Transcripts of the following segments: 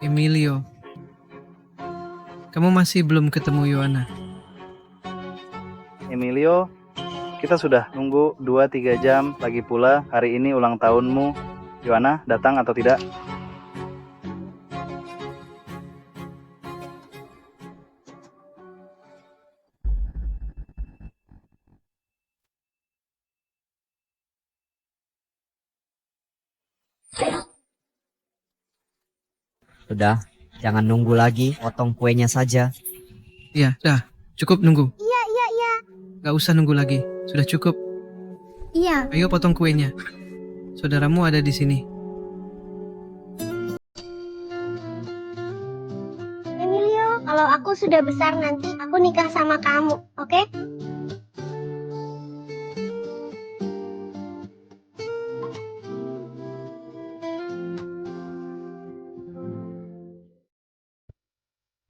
Emilio, kamu masih belum ketemu Yohana? Emilio, kita sudah nunggu 2-3 jam, lagi pula hari ini ulang tahunmu. Yohana datang atau tidak? Sudah, jangan nunggu lagi, potong kuenya saja. Iya, dah, cukup nunggu. Iya. Gak usah nunggu lagi, sudah cukup. Iya. Ayo potong kuenya. Saudaramu ada di sini. Emilio, kalau aku sudah besar nanti aku nikah sama kamu, oke?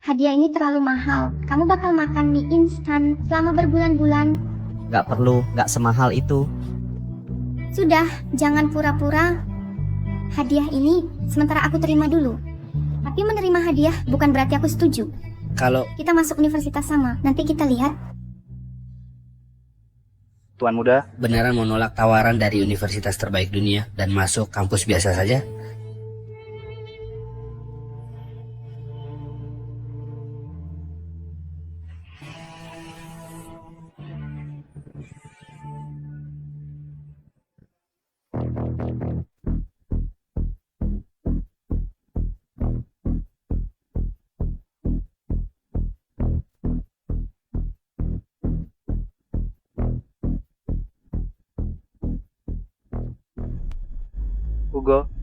Hadiah ini terlalu mahal. Kamu bakal makan mie instan selama berbulan-bulan. Gak perlu, gak semahal itu. Sudah, jangan pura-pura. Hadiah ini sementara aku terima dulu. Tapi menerima hadiah bukan berarti aku setuju. Kalau Kita masuk universitas sama, nanti kita lihat. Tuan muda, Beneran mau nolak tawaran dari universitas terbaik dunia dan masuk kampus biasa saja?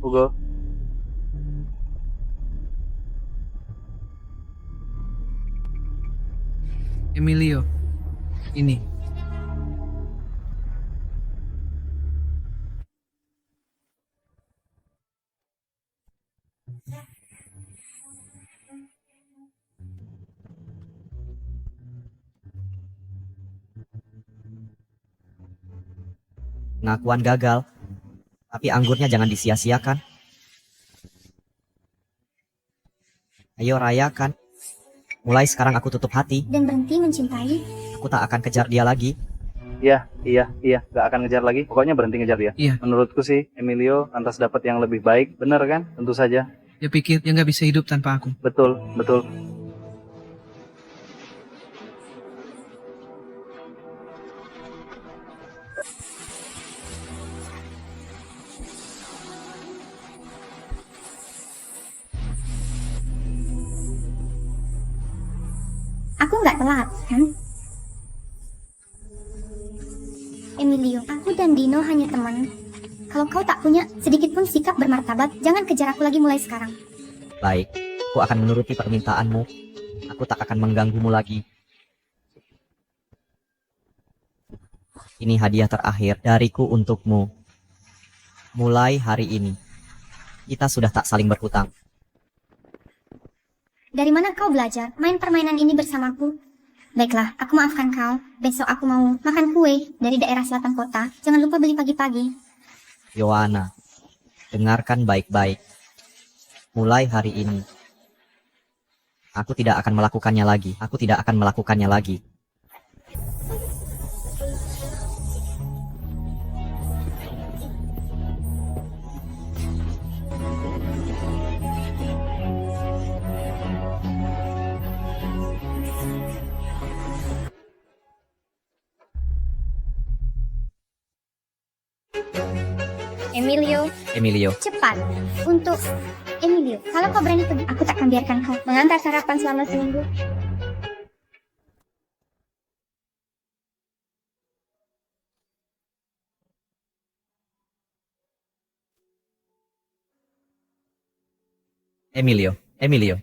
Hugo, Emilio, ini. pengakuan gagal, tapi anggurnya jangan disia-siakan. Ayo rayakan. Mulai sekarang aku tutup hati, Dan berhenti mencintai. aku tak akan kejar dia lagi. iya, gak akan ngejar lagi. Pokoknya berhenti ngejar dia. Iya. Menurutku sih, Emilio lantas dapat yang lebih baik. Bener kan? Tentu saja. Dia pikir dia gak bisa hidup tanpa aku. Betul. Aku nggak telat, kan? Emilio, aku dan Dino hanya teman. Kalau kau tak punya sedikit pun sikap bermartabat, jangan kejar aku lagi mulai sekarang. Baik, aku akan menuruti permintaanmu. Aku tak akan mengganggumu lagi. Ini hadiah terakhir dariku untukmu. Mulai hari ini, kita sudah tak saling berhutang. Dari mana kau belajar main permainan ini bersamaku? Baiklah, aku maafkan kau. Besok aku mau makan kue dari daerah selatan kota. Jangan lupa beli pagi-pagi. Yohana, dengarkan baik-baik. Mulai hari ini, aku tidak akan melakukannya lagi. Aku tidak akan melakukannya lagi. Emilio, Cepat. Untuk Emilio, kalau kau berani pergi, aku tak akan biarkan kau mengantar sarapan selama seminggu. Emilio.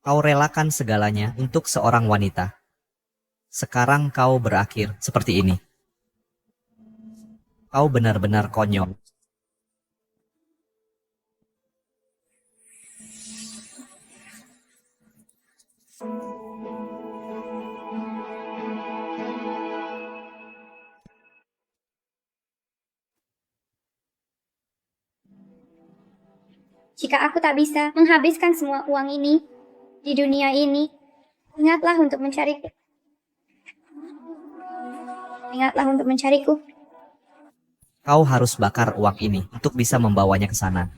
Kau relakan segalanya untuk seorang wanita. Sekarang kau berakhir seperti ini. Kau benar-benar konyol. Jika aku tak bisa menghabiskan semua uang ini di dunia ini, ingatlah untuk mencariku. Ingatlah untuk mencariku. Kau harus bakar uang ini untuk bisa membawanya ke sana.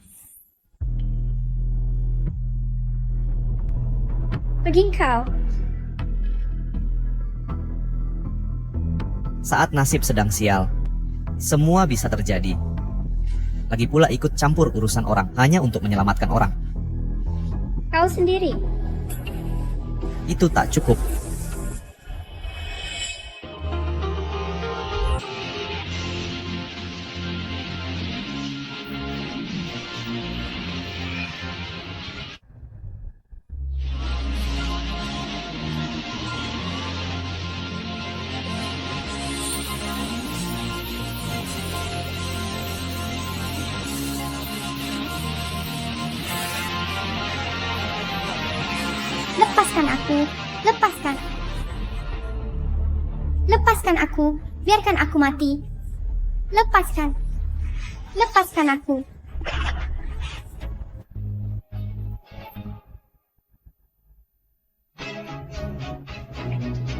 Pergi kau. Saat nasib sedang sial, semua bisa terjadi. Lagi pula ikut campur urusan orang hanya untuk menyelamatkan orang. Kau sendiri. Itu tak cukup. Lepaskan aku. Lepaskan. Lepaskan aku. Biarkan aku mati. Lepaskan. Lepaskan aku.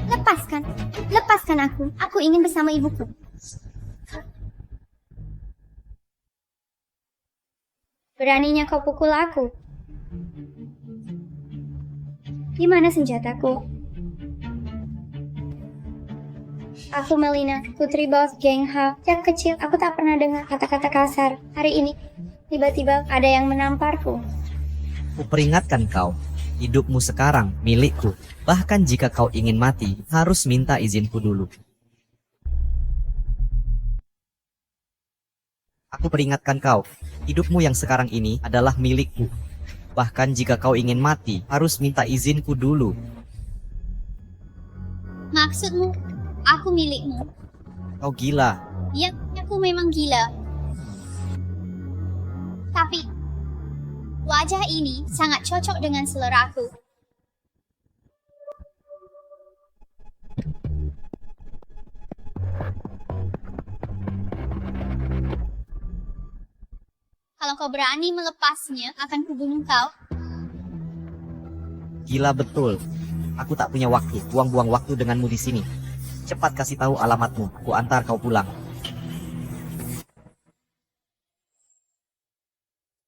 Lepaskan. Lepaskan aku. Aku ingin bersama ibuku. Beraninya kau pukul aku. Di mana senjataku? Aku Melina, putri bos geng Ha. Sejak kecil, aku tak pernah dengar kata-kata kasar. Hari ini, tiba-tiba ada yang menamparku. Kuperingatkan kau, hidupmu sekarang milikku. Bahkan jika kau ingin mati, harus minta izinku dulu. Aku peringatkan kau, hidupmu yang sekarang ini adalah milikku. Bahkan jika kau ingin mati, harus minta izinku dulu. Maksudmu, aku milikmu? Kau gila. Ya, aku memang gila. Tapi, wajah ini sangat cocok dengan seleraku. Kalau kau berani melepasnya, akan kubunuh kau. Gila betul. Aku tak punya waktu, buang-buang waktu denganmu di sini. Cepat kasih tahu alamatmu, aku antar kau pulang.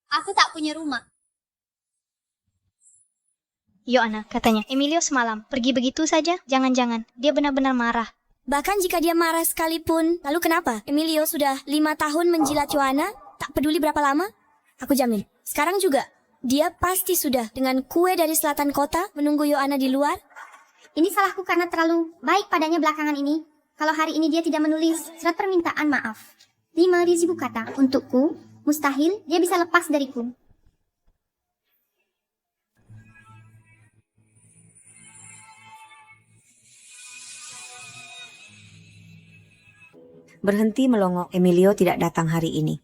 Aku tak punya rumah. Yoana, katanya, Emilio semalam pergi begitu saja? Jangan-jangan, dia benar-benar marah. Bahkan jika dia marah sekalipun, lalu kenapa? Emilio sudah 5 tahun menjilat Yohana, tak peduli berapa lama. Aku jamin, sekarang juga, dia pasti sudah dengan kue dari selatan kota menunggu Yohana di luar. Ini salahku karena terlalu baik padanya belakangan ini. Kalau hari ini dia tidak menulis surat permintaan maaf. 5.000 kata untukku, mustahil dia bisa lepas dariku. Berhenti melongo, Emilio tidak datang hari ini.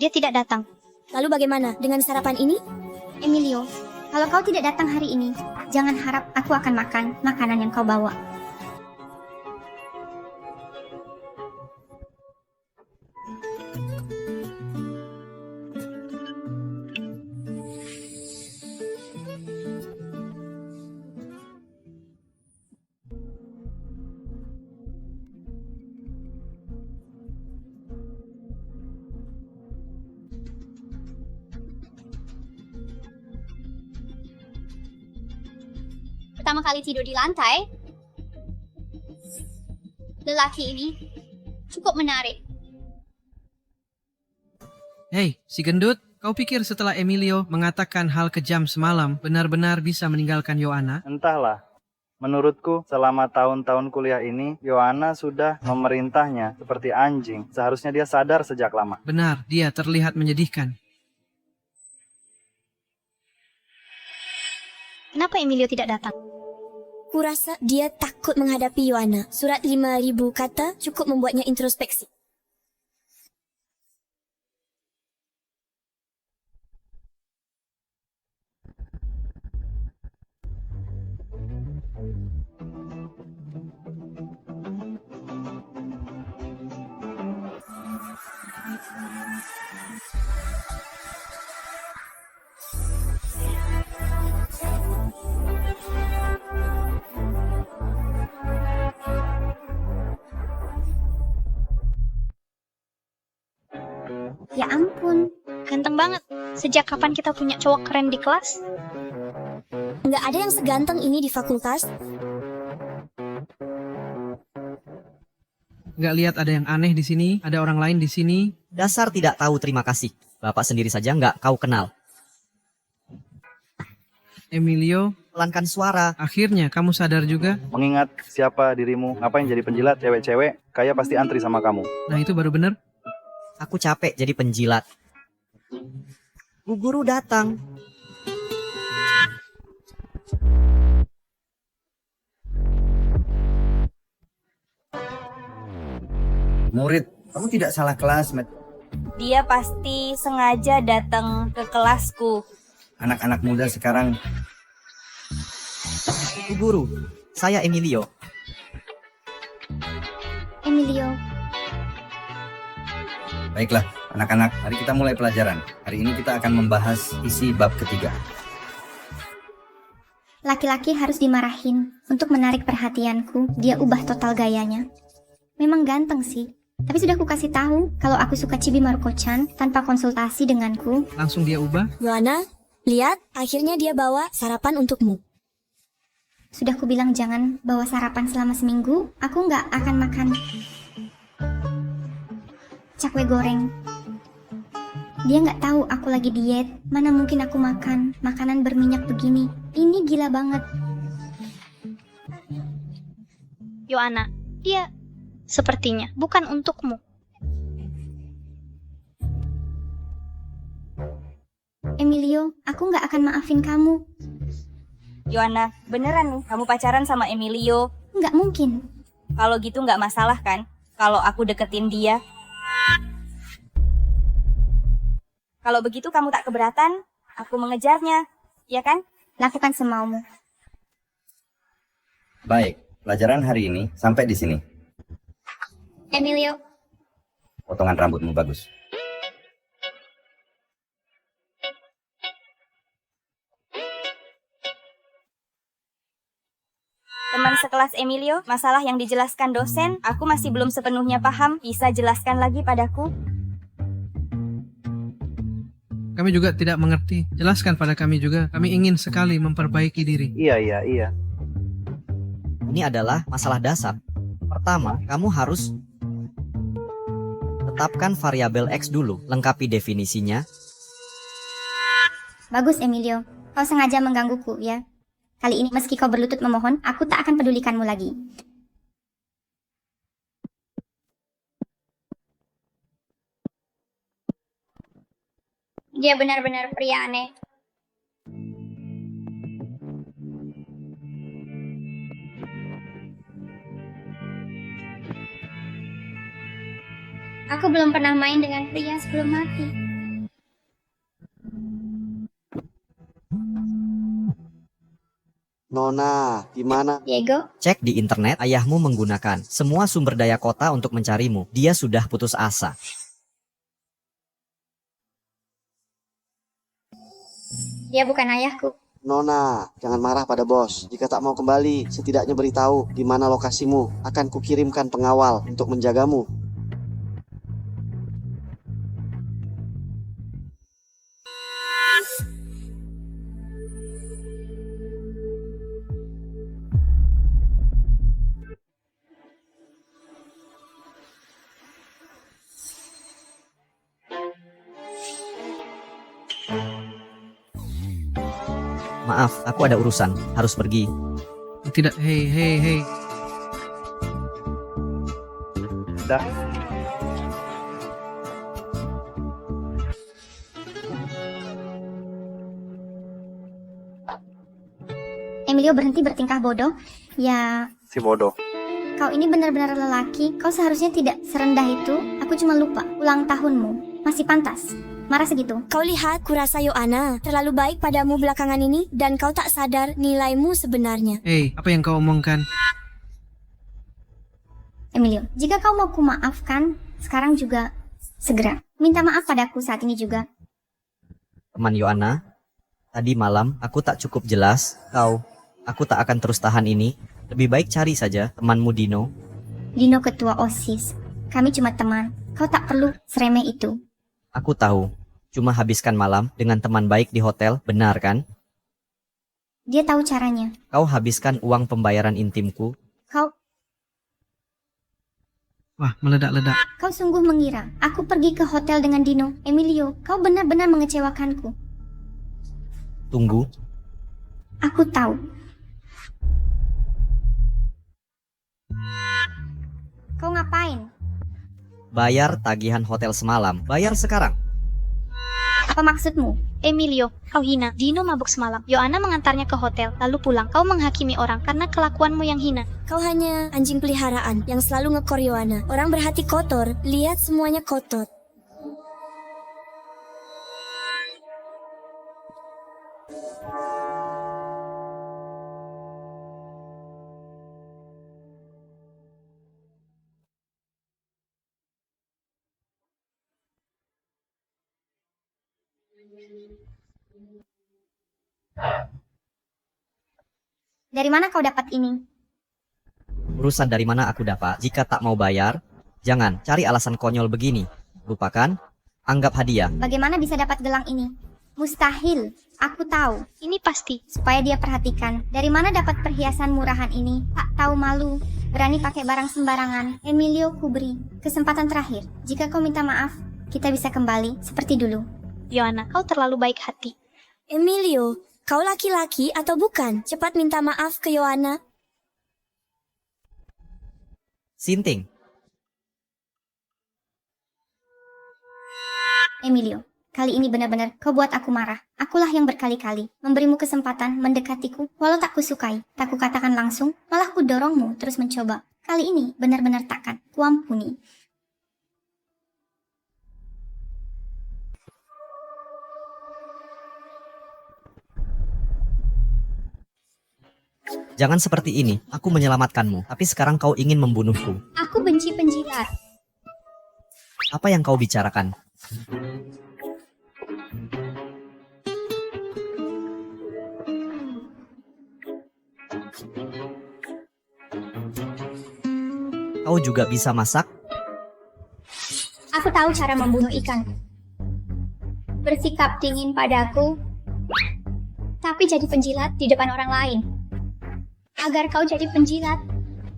Dia tidak datang. Lalu bagaimana dengan sarapan ini? Emilio, kalau kau tidak datang hari ini, jangan harap aku akan makan makanan yang kau bawa. Pertama kali tidur di lantai, lelaki ini cukup menarik. Hei, si gendut, kau pikir setelah Emilio mengatakan hal kejam semalam benar-benar bisa meninggalkan Yohana? Entahlah. Menurutku, selama tahun-tahun kuliah ini, Yohana sudah memerintahnya seperti anjing. Seharusnya dia sadar sejak lama. Benar, dia terlihat menyedihkan. Kenapa Emilio tidak datang? Kurasa dia takut menghadapi Yohana. Surat 5.000 kata cukup membuatnya introspeksi. Ya ampun, Ganteng banget. Sejak kapan kita punya cowok keren di kelas? Nggak ada yang seganteng ini di fakultas. Nggak lihat ada yang aneh di sini, ada orang lain di sini. Dasar tidak tahu terima kasih. Bapak sendiri saja nggak kau kenal. Emilio, Pelankan suara. akhirnya kamu sadar juga. Mengingat siapa dirimu, ngapain jadi penjilat cewek-cewek, kayak pasti antri sama kamu. Nah itu baru bener. Aku capek jadi penjilat. Bu guru datang. Murid, kamu tidak salah kelas, Met. Dia pasti sengaja datang ke kelasku. Anak-anak muda sekarang. Bu guru, saya Emilio. Emilio. Baiklah, anak-anak, mari kita mulai pelajaran. Hari ini kita akan membahas isi bab ketiga. Laki-laki harus dimarahin untuk menarik perhatianku. Dia ubah total gayanya. Memang ganteng sih. Tapi sudah aku kasih tahu kalau aku suka Chibi Maruko-chan tanpa konsultasi denganku. Langsung dia ubah. Yohana, lihat, akhirnya dia bawa sarapan untukmu. Sudah aku bilang jangan bawa sarapan selama seminggu. Aku nggak akan makan cakwe goreng. Dia nggak tahu aku lagi diet. Mana mungkin aku makan makanan berminyak begini. Ini gila banget. Yohana, dia sepertinya bukan untukmu. Emilio, aku nggak akan maafin kamu. Yohana, beneran nih kamu pacaran sama Emilio? Nggak mungkin. Kalau gitu nggak masalah kan? Kalau aku deketin dia? Kalau begitu kamu tak keberatan, aku mengejarnya, ya kan? Lakukan semaumu. Baik, pelajaran hari ini sampai di sini. Emilio. Potongan rambutmu bagus. Teman sekelas Emilio, masalah yang dijelaskan dosen, aku masih belum sepenuhnya paham. Bisa jelaskan lagi padaku? Kami juga tidak mengerti. Jelaskan pada kami juga. Kami ingin sekali memperbaiki diri. Iya. Ini adalah masalah dasar. Pertama, kamu harus tetapkan variabel X dulu, lengkapi definisinya. Bagus, Emilio. Kau sengaja menggangguku, ya? Kali ini meski kau berlutut memohon, aku tak akan pedulikanmu lagi. Dia benar-benar pria aneh. Aku belum pernah main dengan pria sebelum mati. Nona, gimana? Diego, Cek di internet, ayahmu menggunakan semua sumber daya kota untuk mencarimu. Dia sudah putus asa. dia bukan ayahku. Nona, jangan marah pada bos. Jika tak mau kembali, setidaknya beritahu di mana lokasimu. Akan kukirimkan pengawal untuk menjagamu. Maaf, aku ada urusan, harus pergi. Tidak, hei. Dah. Emilio berhenti bertingkah bodoh. Ya, Si bodoh. kau ini benar-benar lelaki. Kau seharusnya tidak serendah itu. Aku cuma lupa. Ulang tahunmu. Masih pantas. Marah segitu. Kau lihat, kurasa Yohana terlalu baik padamu belakangan ini dan kau tak sadar nilaimu sebenarnya. Hei, apa yang kau omongkan? Emilio, jika kau mau kumaafkan, sekarang juga segera. Minta maaf padaku saat ini juga. Teman Yohana, tadi malam aku tak cukup jelas. Aku tak akan terus tahan ini. Lebih baik cari saja temanmu Dino. Dino ketua OSIS. Kami cuma teman. Kau tak perlu seremeh itu. Aku tahu. Cuma habiskan malam dengan teman baik di hotel, benar kan? Dia tahu caranya. Kau habiskan uang pembayaran intimku. Wah, meledak-ledak. Kau sungguh mengira aku pergi ke hotel dengan Dino. Emilio, kau benar-benar mengecewakanku. Tunggu. Aku tahu. Kau ngapain? Bayar tagihan hotel semalam. Bayar sekarang. Apa maksudmu? Emilio, kau hina. Dino mabuk semalam. Joanna mengantarnya ke hotel, lalu pulang. Kau menghakimi orang karena kelakuanmu yang hina. Kau hanya anjing peliharaan yang selalu ngekor Joanna. Orang berhati kotor, lihat semuanya kotor. Dari mana kau dapat ini? Urusan dari mana aku dapat? Jika tak mau bayar, jangan cari alasan konyol begini. Lupakan, anggap hadiah. Bagaimana bisa dapat gelang ini? Mustahil. Aku tahu. Ini pasti. Supaya dia perhatikan. Dari mana dapat perhiasan murahan ini? Tak tahu malu. Berani pakai barang sembarangan. Emilio, ku beri kesempatan terakhir. Jika kau minta maaf, kita bisa kembali seperti dulu. Joanna, kau terlalu baik hati. Emilio, kau laki-laki atau bukan? Cepat minta maaf ke Joanna. Sinting. Emilio, kali ini benar-benar kau buat aku marah. Akulah yang berkali-kali memberimu kesempatan mendekatiku, walau tak kusukai, tak kukatakan langsung, malah ku dorongmu terus mencoba. Kali ini benar-benar takkan kuampuni. Jangan seperti ini, aku menyelamatkanmu, tapi sekarang kau ingin membunuhku. Aku benci penjilat. Apa yang kau bicarakan? Kau juga bisa masak? Aku tahu cara membunuh ikan. Bersikap dingin padaku, tapi jadi penjilat di depan orang lain. Agar kau jadi penjilat,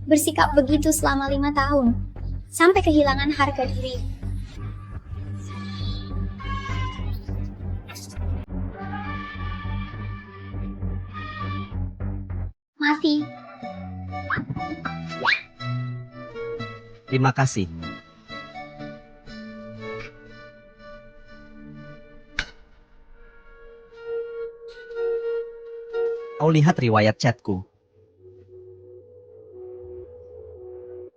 bersikap begitu selama 5 tahun, sampai kehilangan harga diri. Mati. Terima kasih. Kau lihat riwayat chatku.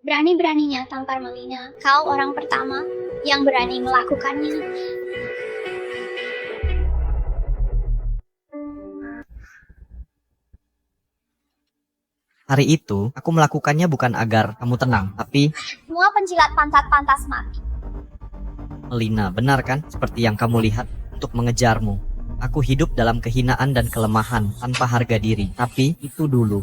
Berani-beraninya tampar Melina. Kau orang pertama yang berani melakukannya. Hari itu, aku melakukannya bukan agar kamu tenang, tapi Semua penjilat pantat pantas mati. Melina, benar kan? Seperti yang kamu lihat, untuk mengejarmu. Aku hidup dalam kehinaan dan kelemahan, tanpa harga diri. Tapi, itu dulu.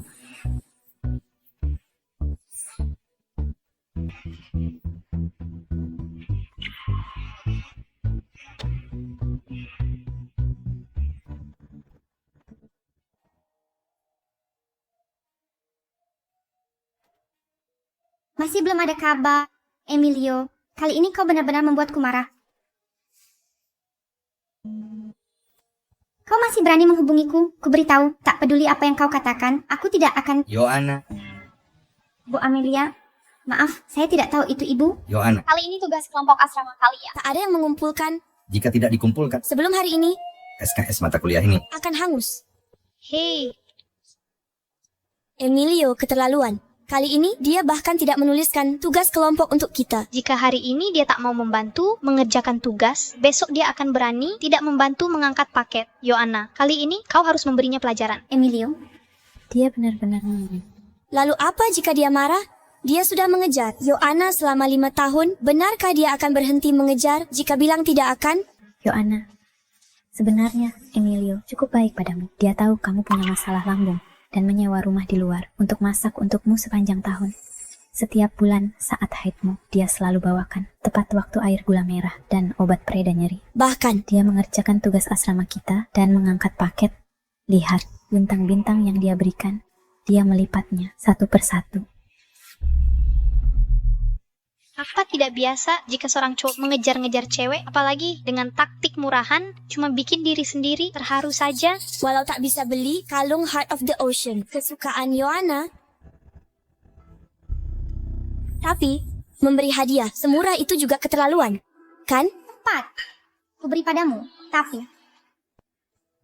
Masih belum ada kabar, Emilio. Kali ini kau benar-benar membuatku marah. Kau masih berani menghubungiku? Kuberitahu, tak peduli apa yang kau katakan, aku tidak akan... Joanna. Bu Amelia, maaf, saya tidak tahu itu ibu. Joanna. Kali ini tugas kelompok asrama kalian. Tak ada yang mengumpulkan. Jika tidak dikumpulkan, Sebelum hari ini, SKS mata kuliah ini akan hangus. Hei, Emilio keterlaluan. Kali ini, dia bahkan tidak menuliskan tugas kelompok untuk kita. jika hari ini dia tak mau membantu mengerjakan tugas, besok dia akan berani tidak membantu mengangkat paket. Joanna, kali ini kau harus memberinya pelajaran. Emilio, Dia benar-benar Lalu apa jika dia marah? Dia sudah mengejar Joanna selama 5 tahun. Benarkah dia akan berhenti mengejar jika bilang tidak akan? Joanna, sebenarnya Emilio cukup baik padamu. Dia tahu kamu punya masalah lambung dan menyewa rumah di luar untuk masak untukmu sepanjang tahun. Setiap bulan saat haidmu, dia selalu bawakan tepat waktu air gula merah dan obat pereda nyeri. Bahkan, Dia mengerjakan tugas asrama kita dan mengangkat paket. Lihat, bintang-bintang yang dia berikan, dia melipatnya satu persatu. Apa tidak biasa jika seorang cowok mengejar-ngejar cewek, apalagi dengan taktik murahan, cuma bikin diri sendiri terharu saja? walau tak bisa beli kalung Heart of the Ocean kesukaan Joanna, tapi memberi hadiah semurah itu juga keterlaluan, kan? Tepat. Ku beri padamu, tapi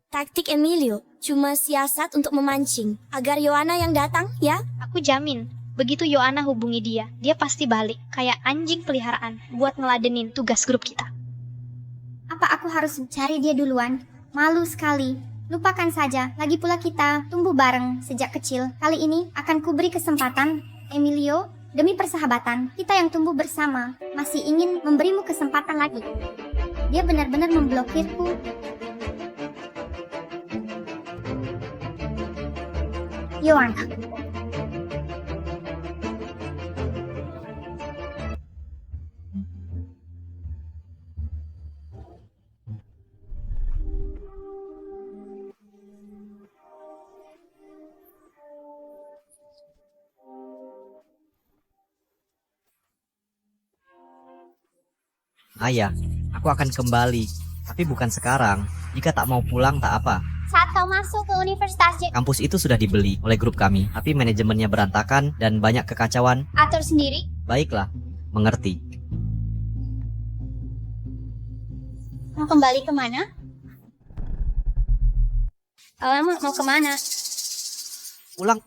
Taktik Emilio cuma siasat untuk memancing agar Joanna yang datang, ya? Aku jamin, begitu Joanna hubungi dia, dia pasti balik kayak anjing peliharaan buat ngeladenin tugas grup kita. apa aku harus cari dia duluan? Malu sekali. Lupakan saja, lagi pula kita tumbuh bareng sejak kecil. Kali ini akan kuberi kesempatan, Emilio. Demi persahabatan, kita yang tumbuh bersama masih ingin memberimu kesempatan lagi. Dia benar-benar memblokirku. Joanna. Ayah, aku akan kembali. Tapi bukan sekarang. Jika tak mau pulang tak apa. Saat kau masuk ke Universitas Kampus itu sudah dibeli oleh grup kami. Tapi manajemennya berantakan dan banyak kekacauan. atur sendiri. Baiklah, mengerti. Mau kembali kemana? Alamak, mau kemana? Pulang.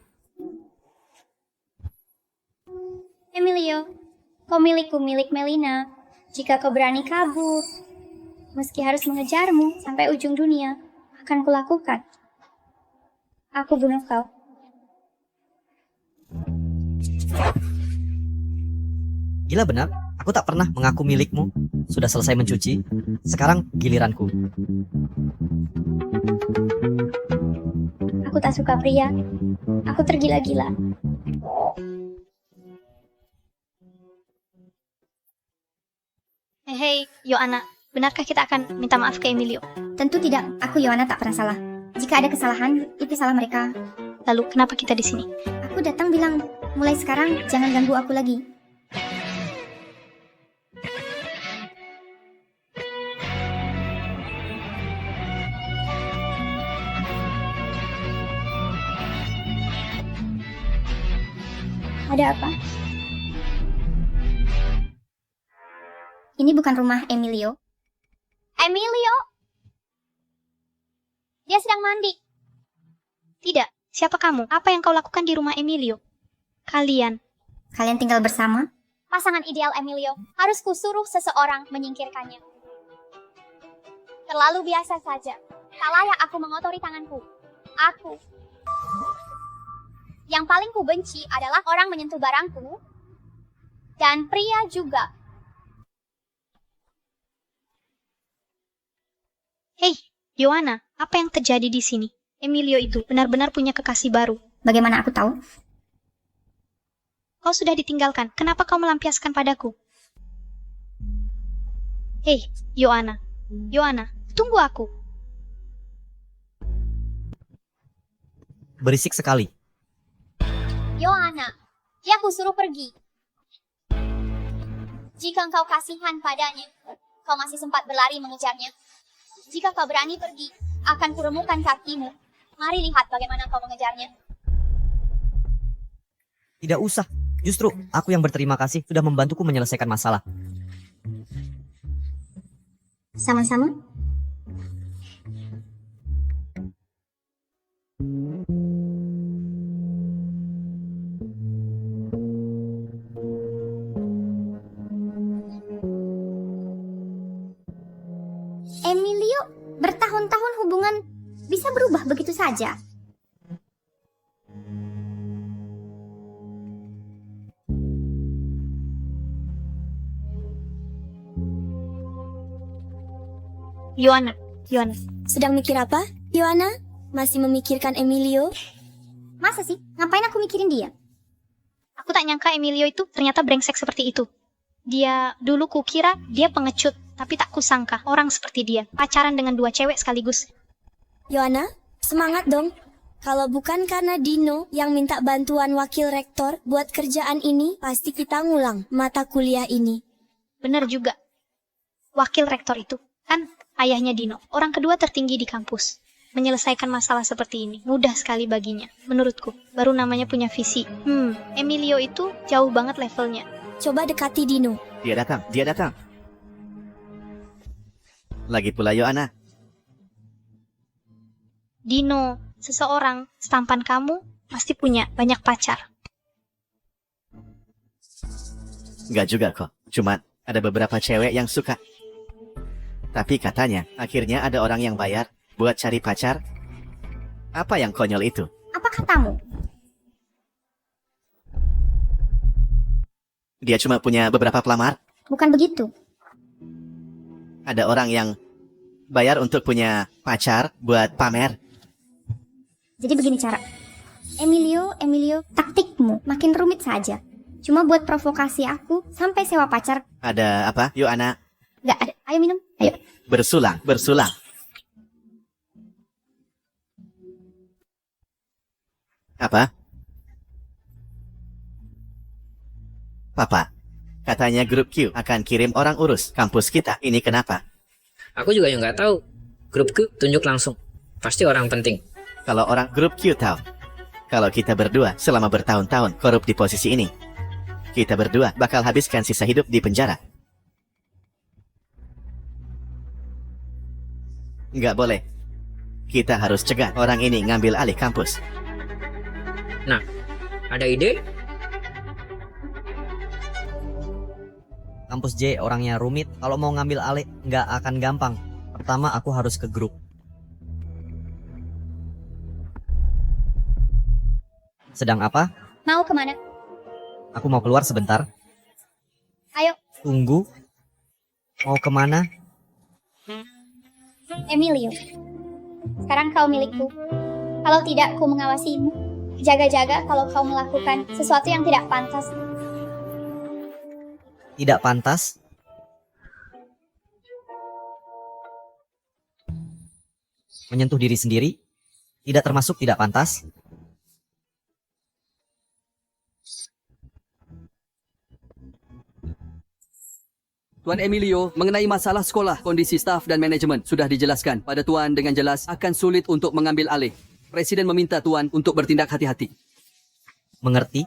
Emilio, kau milikku, milik Melina. Jika kau berani kabur, meski harus mengejarmu sampai ujung dunia, akan kulakukan. Aku bunuh kau. Gila benar, aku tak pernah mengaku milikmu. Sudah selesai mencuci. Sekarang giliranku. Aku tak suka pria. Aku tergila-gila. Hei, Joanna, benarkah kita akan minta maaf ke Emilio? Tentu tidak. Aku Joanna tak pernah salah. Jika ada kesalahan, itu salah mereka. Lalu kenapa kita di sini? Aku datang bilang, mulai sekarang jangan ganggu aku lagi. Ada apa? Ini bukan rumah Emilio. Emilio? Dia sedang mandi. Tidak, siapa kamu? Apa yang kau lakukan di rumah Emilio? Kalian tinggal bersama? Pasangan ideal Emilio. Harus kusuruh seseorang menyingkirkannya. Terlalu biasa saja. Tak layak aku mengotori tanganku. Aku. Yang paling ku benci adalah orang menyentuh barangku. Dan pria juga. Hei, Joanna, apa yang terjadi di sini? Emilio itu benar-benar punya kekasih baru. Bagaimana aku tahu? Kau sudah ditinggalkan, kenapa kau melampiaskan padaku? Hei, Joanna. Joanna, tunggu aku. Berisik sekali. Joanna, dia aku suruh pergi. Jika engkau kasihan padanya, kau masih sempat berlari mengejarnya. Jika kau berani pergi, akan kuremukkan kakimu. Mari lihat bagaimana kau mengejarnya. Tidak usah. Justru aku yang berterima kasih sudah membantuku menyelesaikan masalah. Sama-sama. Emilio, bertahun-tahun hubungan bisa berubah begitu saja. Joanna. Sedang mikir apa, Joanna? Masih memikirkan Emilio? Masa sih? Ngapain aku mikirin dia? Aku tak nyangka Emilio itu ternyata brengsek seperti itu. Dia dulu kukira dia pengecut, tapi tak kusangka orang seperti dia pacaran dengan 2 cewek sekaligus. Yohana, semangat dong. Kalau bukan karena Dino yang minta bantuan wakil rektor buat kerjaan ini, pasti kita ngulang mata kuliah ini. Bener juga. Wakil rektor itu kan ayahnya Dino, orang kedua tertinggi di kampus. Menyelesaikan masalah seperti ini mudah sekali baginya. Menurutku, baru namanya punya visi. Emilio itu jauh banget levelnya. Coba dekati Dino. Dia datang. Lagi pula Yohana. Dino, seseorang setampan kamu pasti punya banyak pacar. Enggak juga kok. Cuma ada beberapa cewek yang suka. Tapi katanya akhirnya ada orang yang bayar buat cari pacar. Apa yang konyol itu? Apa katamu? Dia cuma punya beberapa pelamar. Bukan begitu. Ada orang yang bayar untuk punya pacar buat pamer. Jadi begini cara. Emilio, taktikmu makin rumit saja. Cuma buat provokasi aku sampai sewa pacar. Ada apa, Yohana? Gak ada. Ayo minum. Ayo. Bersulang. Apa? Papa, katanya grup Q akan kirim orang urus kampus kita. Ini kenapa? Aku juga yang nggak tahu. Grup Q tunjuk langsung. Pasti orang penting. Kalau orang grup Q tahu, kalau kita berdua selama bertahun-tahun korup di posisi ini, kita berdua bakal habiskan sisa hidup di penjara. Nggak boleh. Kita harus cegah orang ini ngambil alih kampus. Nah, ada ide? Kampus J orangnya rumit. Kalau mau ngambil alih nggak akan gampang. Pertama aku harus ke grup. Sedang apa? Mau kemana? Aku mau keluar sebentar. Ayo. Tunggu. Mau kemana? Emilio. Sekarang kau milikku. Kalau tidak, ku mengawasimu. Jaga-jaga kalau kau melakukan sesuatu yang tidak pantas. Tidak pantas? Menyentuh diri sendiri? Tidak termasuk tidak pantas? Tuan Emilio, mengenai masalah sekolah, kondisi staf dan manajemen sudah dijelaskan pada Tuan dengan jelas akan sulit untuk mengambil alih. Presiden meminta Tuan untuk bertindak hati-hati. Mengerti?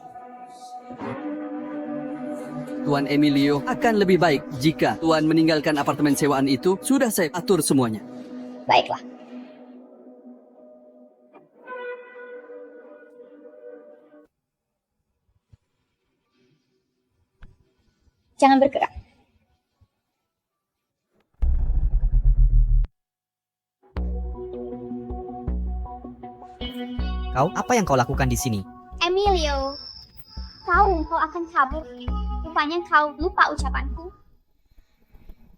Tuan Emilio, akan lebih baik jika Tuan meninggalkan apartemen sewaan itu. Sudah saya atur semuanya. Baiklah. Jangan bergerak. Kau, apa yang kau lakukan di sini? Emilio, tahu kau akan kabur. Rupanya kau lupa ucapanku.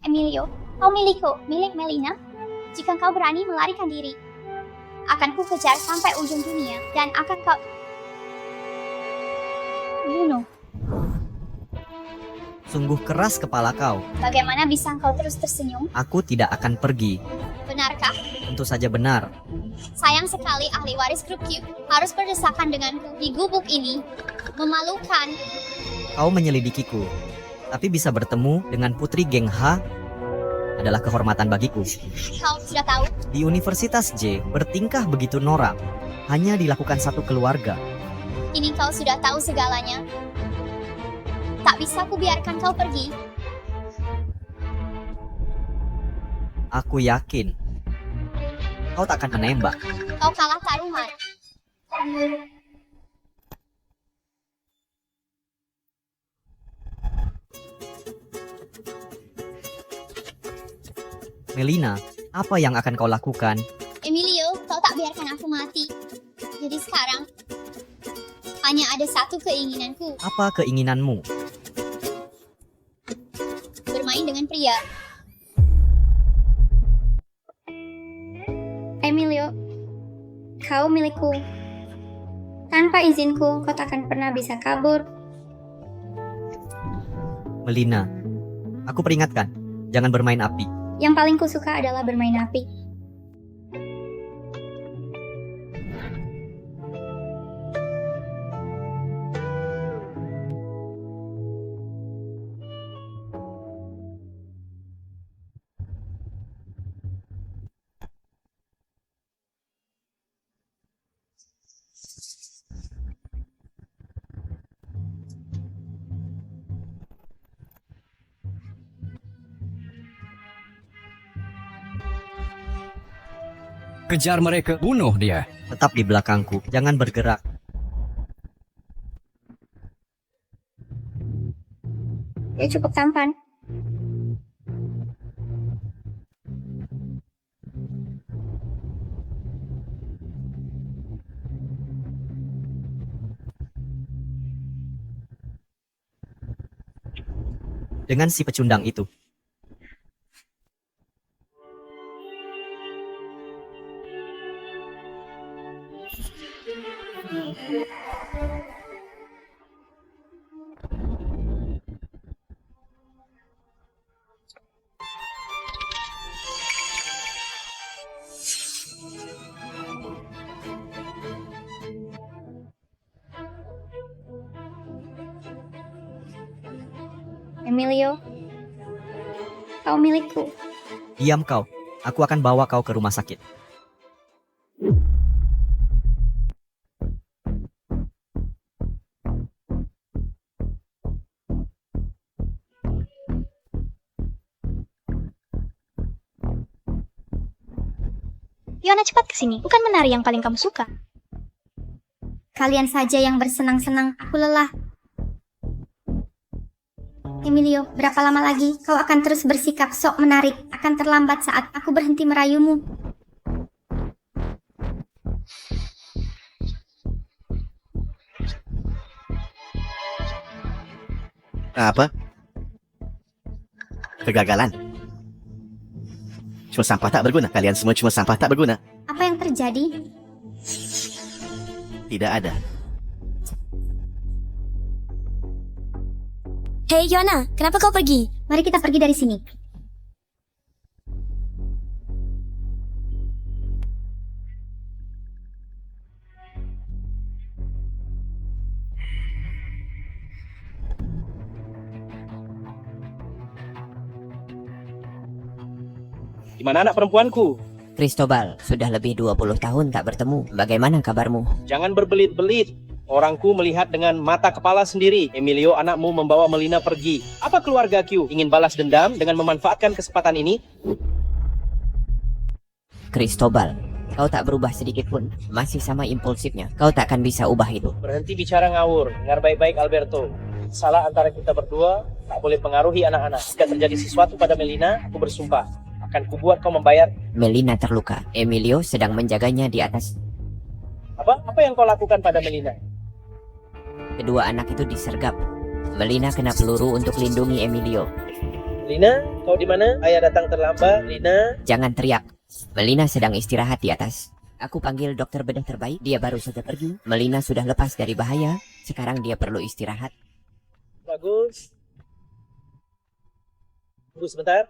Emilio, kau milik Melina. Jika kau berani melarikan diri, akan ku kejar sampai ujung dunia dan akan kau bunuh. Sungguh keras kepala kau. Bagaimana bisa kau terus tersenyum? Aku tidak akan pergi. Benarkah? Tentu saja benar. Sayang sekali ahli waris grup Q harus berdesakan denganku di gubuk ini. Memalukan. Kau menyelidikiku, tapi bisa bertemu dengan putri geng H adalah kehormatan bagiku. Kau sudah tahu? Di Universitas J, bertingkah begitu norak hanya dilakukan satu keluarga. Ini kau sudah tahu segalanya. Tak bisa ku biarkan kau pergi. Aku yakin kau tak akan menembak. Kau kalah taruhan. Melina, apa yang akan kau lakukan? Emilio, kau tak biarkan aku mati. Jadi sekarang hanya ada satu keinginanku. Apa keinginanmu? Bermain dengan pria. Emilio, kau milikku. Tanpa izinku, kau takkan pernah bisa kabur Melina, aku peringatkan, jangan bermain api. Yang paling kusuka adalah bermain api. Kejar mereka, bunuh dia. Tetap di belakangku, jangan bergerak. Dia cukup tampan. Dengan si pecundang itu. Emilio, kau milikku. Diam kau, aku akan bawa kau ke rumah sakit. Yona, cepat kesini. Bukan menari yang paling kamu suka. Kalian saja yang bersenang-senang, aku lelah. Emilio, berapa lama lagi kau akan terus bersikap sok menarik? Akan terlambat saat aku berhenti merayumu. Apa? Kegagalan. Cuma sampah tak berguna. Kalian semua cuma sampah tak berguna. Apa yang terjadi? Tidak ada. Hei Yona, kenapa kau pergi? Mari kita pergi dari sini. Di mana anak perempuanku? Cristobal, sudah lebih 20 tahun tak bertemu. Bagaimana kabarmu? Jangan berbelit-belit. Orangku melihat dengan mata kepala sendiri. Emilio, anakmu membawa Melina pergi. Apa keluarga Q ingin balas dendam dengan memanfaatkan kesempatan ini? Cristobal, kau tak berubah sedikit pun. Masih sama impulsifnya. Kau tak akan bisa ubah itu. Berhenti bicara ngawur. Dengar baik-baik, Alberto. Salah antara kita berdua tak boleh pengaruhi anak-anak. Jika terjadi sesuatu pada Melina, aku bersumpah akan kubuat kau membayar. Melina terluka. Emilio sedang menjaganya di atas. Apa yang kau lakukan pada Melina? Kedua anak itu disergap. Melina kena peluru untuk lindungi Emilio. Melina, kau di mana? Ayah datang terlambat. Melina. Jangan teriak. Melina sedang istirahat di atas. Aku panggil dokter bedah terbaik. Dia baru saja pergi. Melina sudah lepas dari bahaya. Sekarang dia perlu istirahat. Bagus. Tunggu sebentar.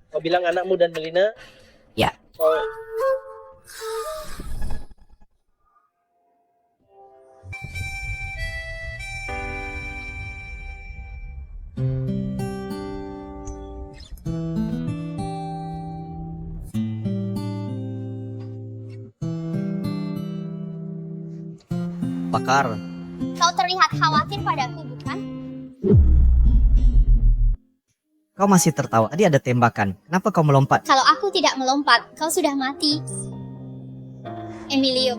Kau bilang anakmu dan Melina? Ya. Oh. Bakar. Kau terlihat khawatir padaku, bukan? Kau masih tertawa. Tadi ada tembakan. Kenapa kau melompat? Kalau aku tidak melompat, kau sudah mati. Emilio,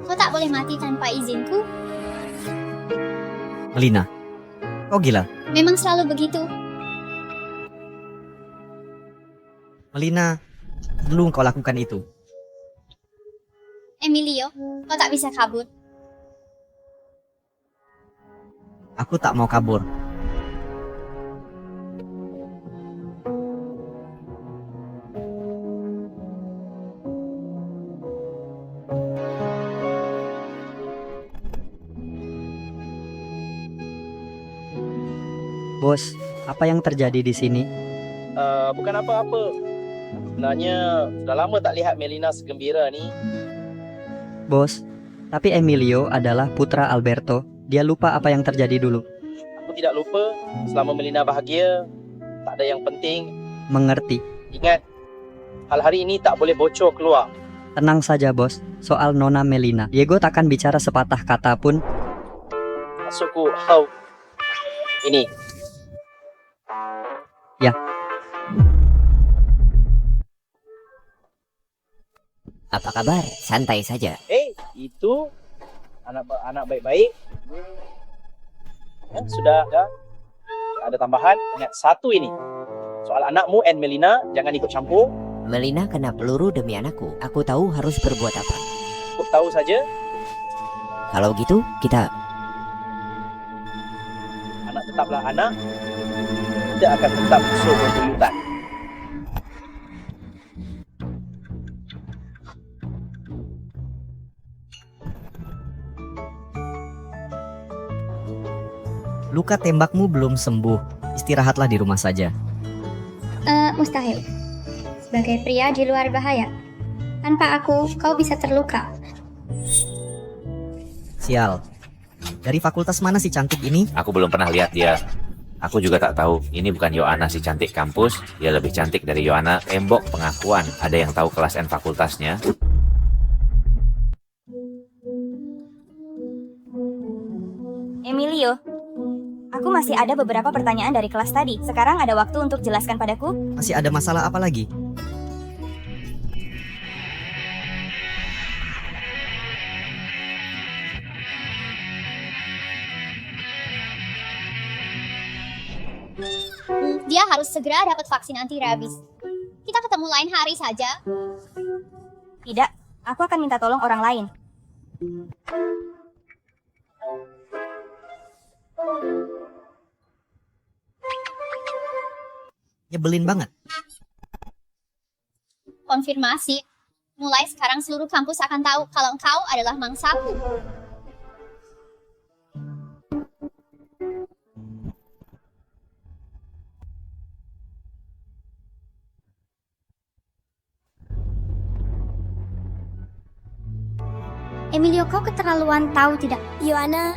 kau tak boleh mati tanpa izinku. Melina, kau gila. Memang selalu begitu. Melina, belum kau lakukan itu. Emilio, kau tak bisa kabur. Aku tak mau kabur. Bos, Apa yang terjadi di sini? Bukan apa-apa. Sebenarnya sudah lama tak lihat Melina segembira ni. Bos, tapi Emilio adalah putra Alberto. Dia lupa apa yang terjadi dulu. Aku tidak lupa. Selama Melina bahagia, tak ada yang penting. Mengerti. Ingat, hal hari ini tak boleh bocor keluar. Tenang saja, Bos. Soal Nona Melina, Diego takkan bicara sepatah kata pun. Maksudku, how? Ini. Ya. Apa kabar? Santai saja. Itu anak baik-baik. Ya, sudah. Tak ada tambahan. Ingat satu ini. Soal anakmu and Melina, jangan ikut campur. Melina kena peluru demi anakku. Aku tahu harus berbuat apa. Aku tahu saja. Kalau gitu, kita... Anak tetaplah anak. Tidak akan tetap musuh berbuyutan. Luka tembakmu belum sembuh. Istirahatlah di rumah saja. Mustahil. Sebagai pria di luar bahaya. Tanpa aku, kau bisa terluka. Sial. Dari fakultas mana si cantik ini? Aku belum pernah lihat dia. Aku juga tak tahu. Ini bukan Yohana si cantik kampus. Dia lebih cantik dari Yohana tembok pengakuan. Ada yang tahu kelas N fakultasnya? Emilio, aku masih ada beberapa pertanyaan dari kelas tadi. Sekarang ada waktu untuk jelaskan padaku? Masih ada masalah apa lagi? Dia harus segera dapat vaksin anti rabies. Kita ketemu lain hari saja. Tidak, aku akan minta tolong orang lain. Nyebelin banget. Konfirmasi. Mulai sekarang seluruh kampus akan tahu kalau engkau adalah mangsaku. Emilio, kau keterlaluan, tahu tidak? Yohana,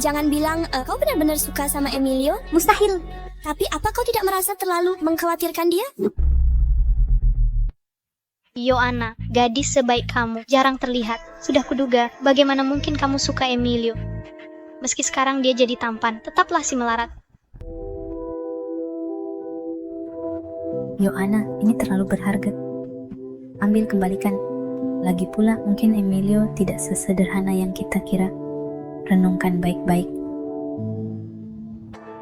jangan bilang kau benar-benar suka sama Emilio. Mustahil. Tapi apa kau tidak merasa terlalu mengkhawatirkan dia? Yohana, gadis sebaik kamu, jarang terlihat. Sudah kuduga, bagaimana mungkin kamu suka Emilio? Meski sekarang dia jadi tampan, tetaplah si melarat. Yohana, ini terlalu berharga. Ambil, kembalikan. Lagi pula, mungkin Emilio tidak sesederhana yang kita kira. Renungkan baik-baik.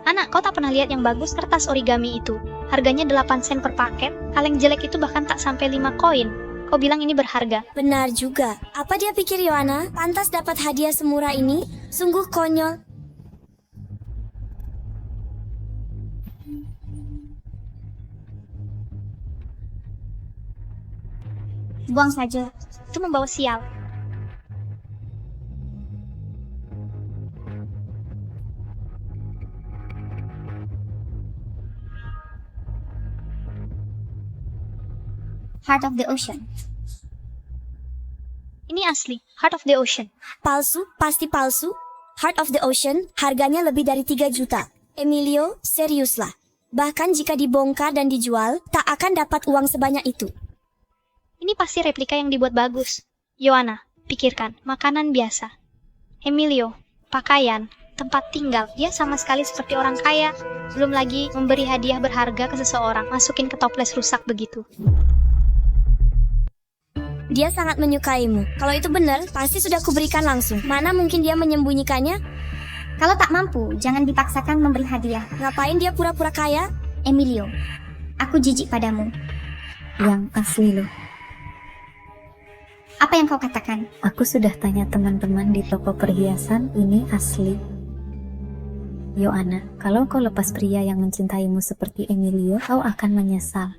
Anak, kau tak pernah lihat yang bagus kertas origami itu? Harganya 8 sen per paket. Kaleng jelek itu bahkan tak sampai 5 koin. Kau bilang ini berharga? Benar juga. Apa dia pikir Yohana pantas dapat hadiah semurah ini? Sungguh konyol. Buang saja. Itu membawa sial. Heart of the Ocean. Ini asli, Heart of the Ocean. Palsu, pasti palsu. Heart of the Ocean, harganya lebih dari 3 juta. Emilio, seriuslah. Bahkan jika dibongkar dan dijual, tak akan dapat uang sebanyak itu. Ini pasti replika yang dibuat bagus. Yohana, pikirkan, makanan biasa. Emilio, pakaian, tempat tinggal. Dia sama sekali seperti orang kaya. Belum lagi memberi hadiah berharga ke seseorang, masukin ke toples rusak begitu. Dia sangat menyukaimu. Kalau itu benar, pasti sudah kuberikan langsung. Mana mungkin dia menyembunyikannya? Kalau tak mampu, jangan dipaksakan memberi hadiah. Ngapain dia pura-pura kaya? Emilio, aku jijik padamu. Yang asli loh. Apa yang kau katakan? Aku sudah tanya teman-teman di toko perhiasan, ini asli. Yohana, kalau kau lepas pria yang mencintaimu seperti Emilio, kau akan menyesal.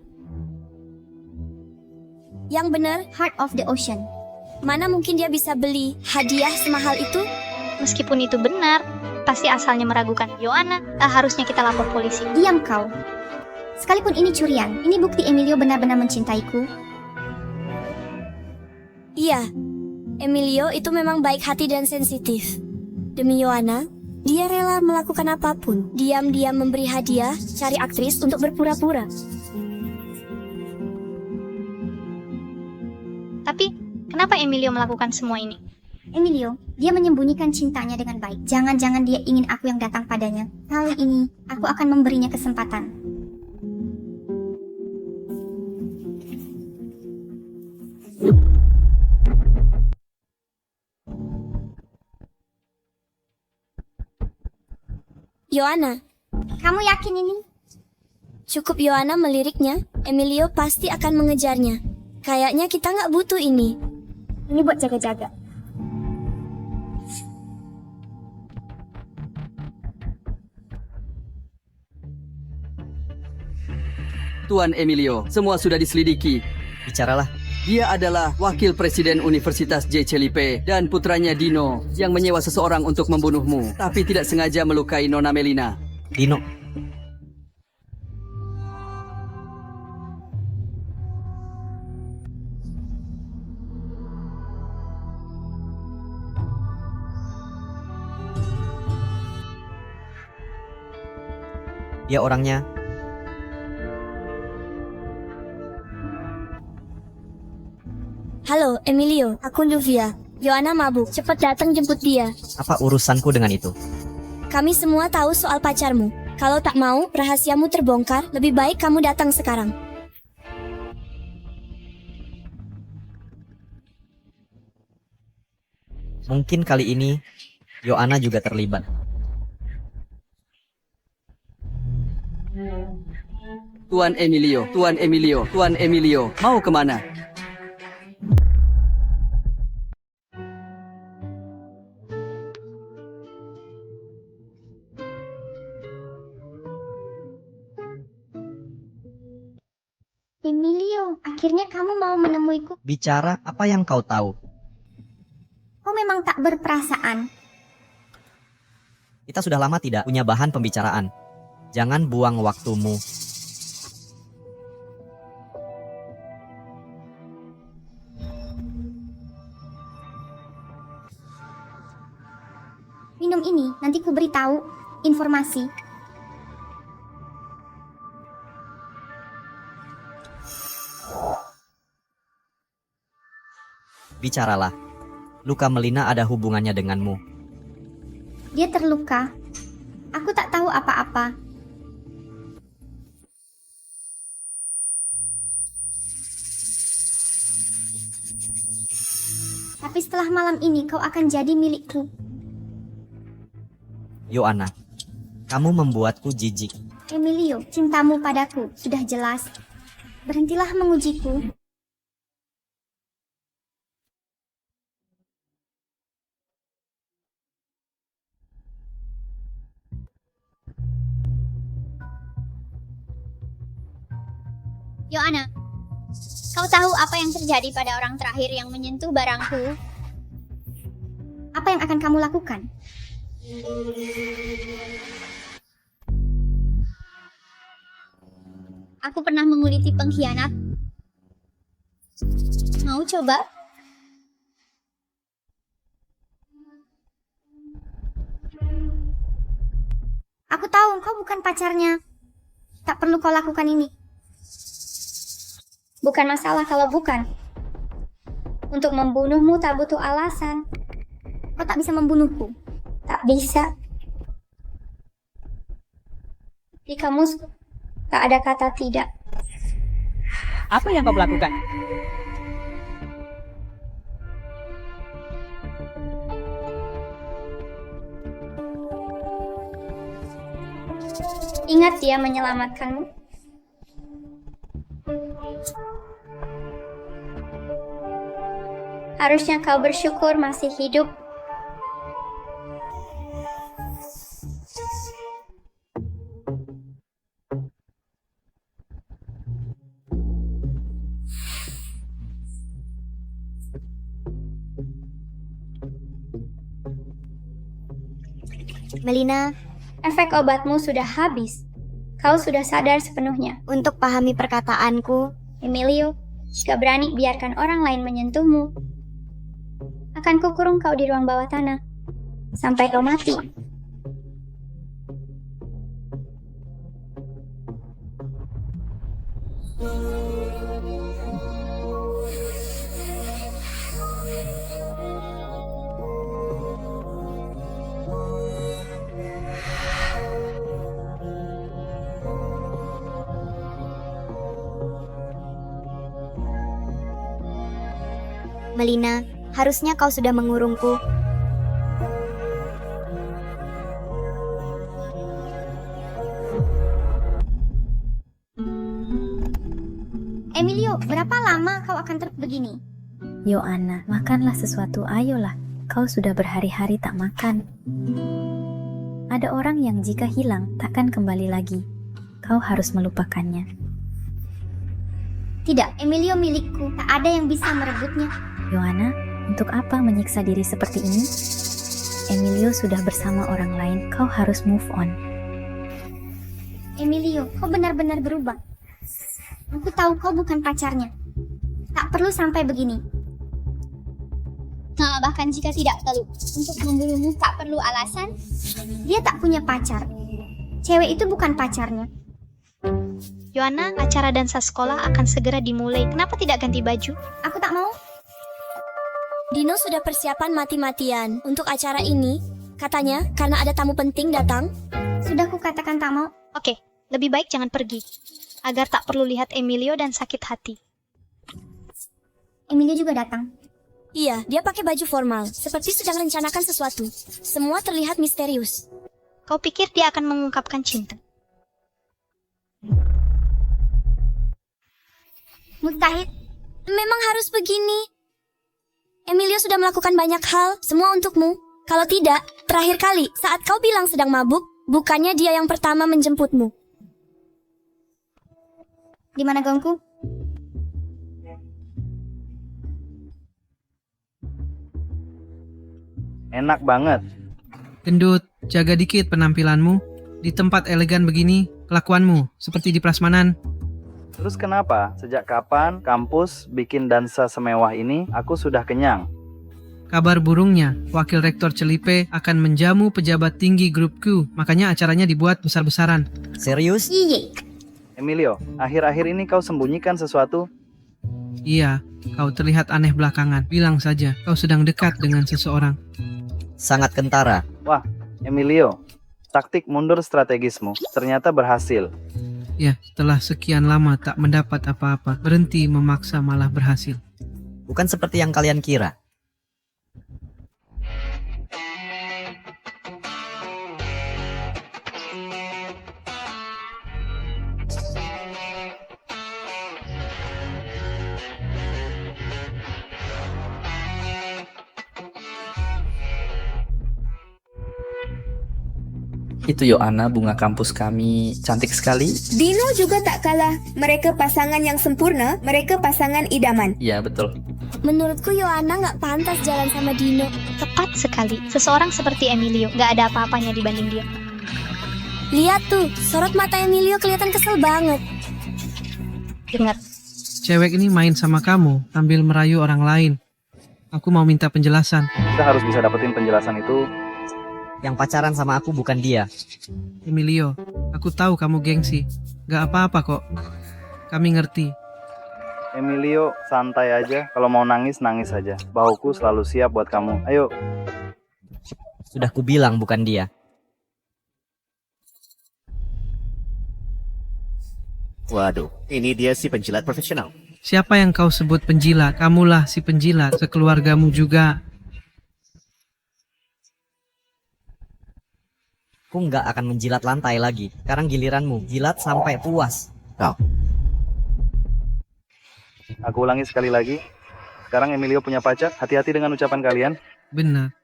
Yang benar, Heart of the Ocean. Mana mungkin dia bisa beli hadiah semahal itu? Meskipun itu benar, Apa sih asalnya meragukan Yohana? Harusnya kita lapor polisi. Diam kau. Sekalipun ini curian, ini bukti Emilio benar-benar mencintaiku. Iya, Emilio itu memang baik hati dan sensitif. Demi Yohana, dia rela melakukan apapun. Diam-diam memberi hadiah, cari aktris untuk berpura-pura. Tapi, kenapa Emilio melakukan semua ini? Emilio, dia menyembunyikan cintanya dengan baik. Jangan-jangan dia ingin aku yang datang padanya. Kali ini, aku akan memberinya kesempatan. Yohana, kamu yakin ini? Cukup Yohana meliriknya, Emilio pasti akan mengejarnya. Kayaknya kita nggak butuh ini. Ini buat jaga-jaga. Tuan Emilio, semua sudah diselidiki. Bicaralah. Dia adalah wakil presiden Universitas J. Celipe dan putranya Dino yang menyewa seseorang untuk membunuhmu, tapi tidak sengaja melukai Nona Melina. Dino. Dia orangnya. Halo, Emilio. Aku Luvia. Yohana mabuk. Cepat datang jemput dia. Apa urusanku dengan itu? Kami semua tahu soal pacarmu. Kalau tak mau rahasiamu terbongkar, lebih baik kamu datang sekarang. Mungkin kali ini Yohana juga terlibat. Tuan Emilio, Tuan Emilio, Tuan Emilio, mau kemana? Emilio, akhirnya kamu mau menemuiku. Bicara apa yang kau tahu. Kau memang tak berperasaan. Kita sudah lama tidak punya bahan pembicaraan. Jangan buang waktumu. Minum ini, nanti ku beritahu informasi. Bicaralah. Luka Melina ada hubungannya denganmu. Dia terluka. Aku tak tahu apa-apa. Tapi setelah malam ini kau akan jadi milikku. Yohana, kamu membuatku jijik. Emilio, cintamu padaku sudah jelas. Berhentilah mengujiku. Yohana, kau tahu apa yang terjadi pada orang terakhir yang menyentuh barangku? Apa yang akan kamu lakukan? Aku pernah menguliti pengkhianat. Mau coba? Aku tahu kau bukan pacarnya. Tak perlu kau lakukan ini. Bukan masalah kalau bukan. Untuk membunuhmu tak butuh alasan. Kau tak bisa membunuhku. Tak bisa. Di kamus tak ada kata tidak. Apa yang kau lakukan? Ingat dia menyelamatkanmu. Harusnya kau bersyukur masih hidup. Melina, Efek obatmu sudah habis. Kau sudah sadar sepenuhnya. untuk pahami perkataanku, Emilio, jika berani biarkan orang lain menyentuhmu, akan kukurung kau di ruang bawah tanah sampai kau mati. Melina, harusnya kau sudah mengurungku. Emilio, berapa lama kau akan terus begini? Yohana, makanlah sesuatu, ayolah. Kau sudah berhari-hari tak makan. Ada orang yang jika hilang takkan kembali lagi. Kau harus melupakannya. Tidak, Emilio milikku. Tak ada yang bisa merebutnya. Yohana, untuk apa menyiksa diri seperti ini? Emilio sudah bersama orang lain. Kau harus move on. Emilio, kau benar-benar berubah. Aku tahu kau bukan pacarnya. Tak perlu sampai begini. Nah, bahkan jika tidak perlu untuk membunuhmu tak perlu alasan. Dia tak punya pacar. Cewek itu bukan pacarnya. Yohana, acara dansa sekolah akan segera dimulai. Kenapa tidak ganti baju? Aku tak mau. Dino sudah persiapan mati-matian untuk acara ini. Katanya karena ada tamu penting datang. Sudah kukatakan tak mau. Oke, lebih baik jangan pergi. Agar tak perlu lihat Emilio dan sakit hati. Emilio juga datang. Iya, dia pakai baju formal, seperti sedang rencanakan sesuatu. Semua terlihat misterius. Kau pikir dia akan mengungkapkan cinta? Mustahil. Memang harus begini. Emilio sudah melakukan banyak hal, semua untukmu. Kalau tidak, terakhir kali saat kau bilang sedang mabuk, bukannya dia yang pertama menjemputmu. Di mana gaunku? Enak banget. Gendut, jaga dikit penampilanmu. Di tempat elegan begini, kelakuanmu seperti di prasmanan. Terus kenapa? Sejak kapan kampus bikin dansa semewah ini? Aku sudah kenyang. Kabar burungnya, Wakil Rektor Celipe akan menjamu pejabat tinggi grup Q. Makanya acaranya dibuat besar-besaran. Serius? Iya. Emilio, akhir-akhir ini kau sembunyikan sesuatu? Iya, kau terlihat aneh belakangan. Bilang saja, kau sedang dekat dengan seseorang. Sangat kentara. Wah, Emilio, taktik mundur strategismu ternyata berhasil. Ya, setelah sekian lama tak mendapat apa-apa, berhenti memaksa malah berhasil. Bukan seperti yang kalian kira. Itu Yohana, bunga kampus kami cantik sekali. Dino juga tak kalah. Mereka pasangan yang sempurna, mereka pasangan idaman. Iya, betul. Menurutku Yohana nggak pantas jalan sama Dino. Tepat sekali. Seseorang seperti Emilio, nggak ada apa-apanya dibanding dia. Lihat tuh, sorot mata Emilio kelihatan kesel banget. Dengar. Cewek ini main sama kamu sambil merayu orang lain. Aku mau minta penjelasan. Kita harus bisa dapetin penjelasan itu. Yang pacaran sama aku bukan dia. Emilio, aku tahu kamu gengsi. Gak apa-apa kok. Kami ngerti. Emilio, santai aja. Kalau mau nangis, nangis aja. Bahuku selalu siap buat kamu. Ayo. Sudah kubilang bukan dia. Waduh, ini dia si penjilat profesional. Siapa yang kau sebut penjilat? Kamulah si penjilat, sekeluargamu juga. Aku nggak akan menjilat lantai lagi. Sekarang giliranmu, jilat sampai puas. Aku ulangi sekali lagi. Sekarang Emilio punya pacar. Hati-hati dengan ucapan kalian. Benar.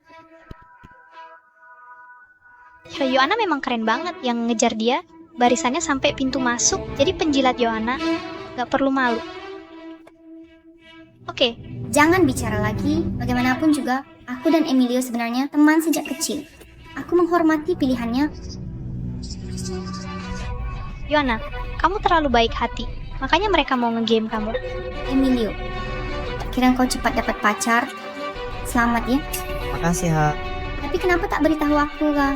Yohana memang keren banget. Yang ngejar dia, barisannya sampai pintu masuk. Jadi penjilat Yohana gak perlu malu. Oke. Jangan bicara lagi. Bagaimanapun juga, aku dan Emilio sebenarnya teman sejak kecil. Aku menghormati pilihannya. Yohana, kamu terlalu baik hati. Makanya mereka mau nge-game kamu. Emilio, tak kira kau cepat dapat pacar. Selamat ya. Makasih, Ha. Tapi kenapa tak beritahu aku, Kak?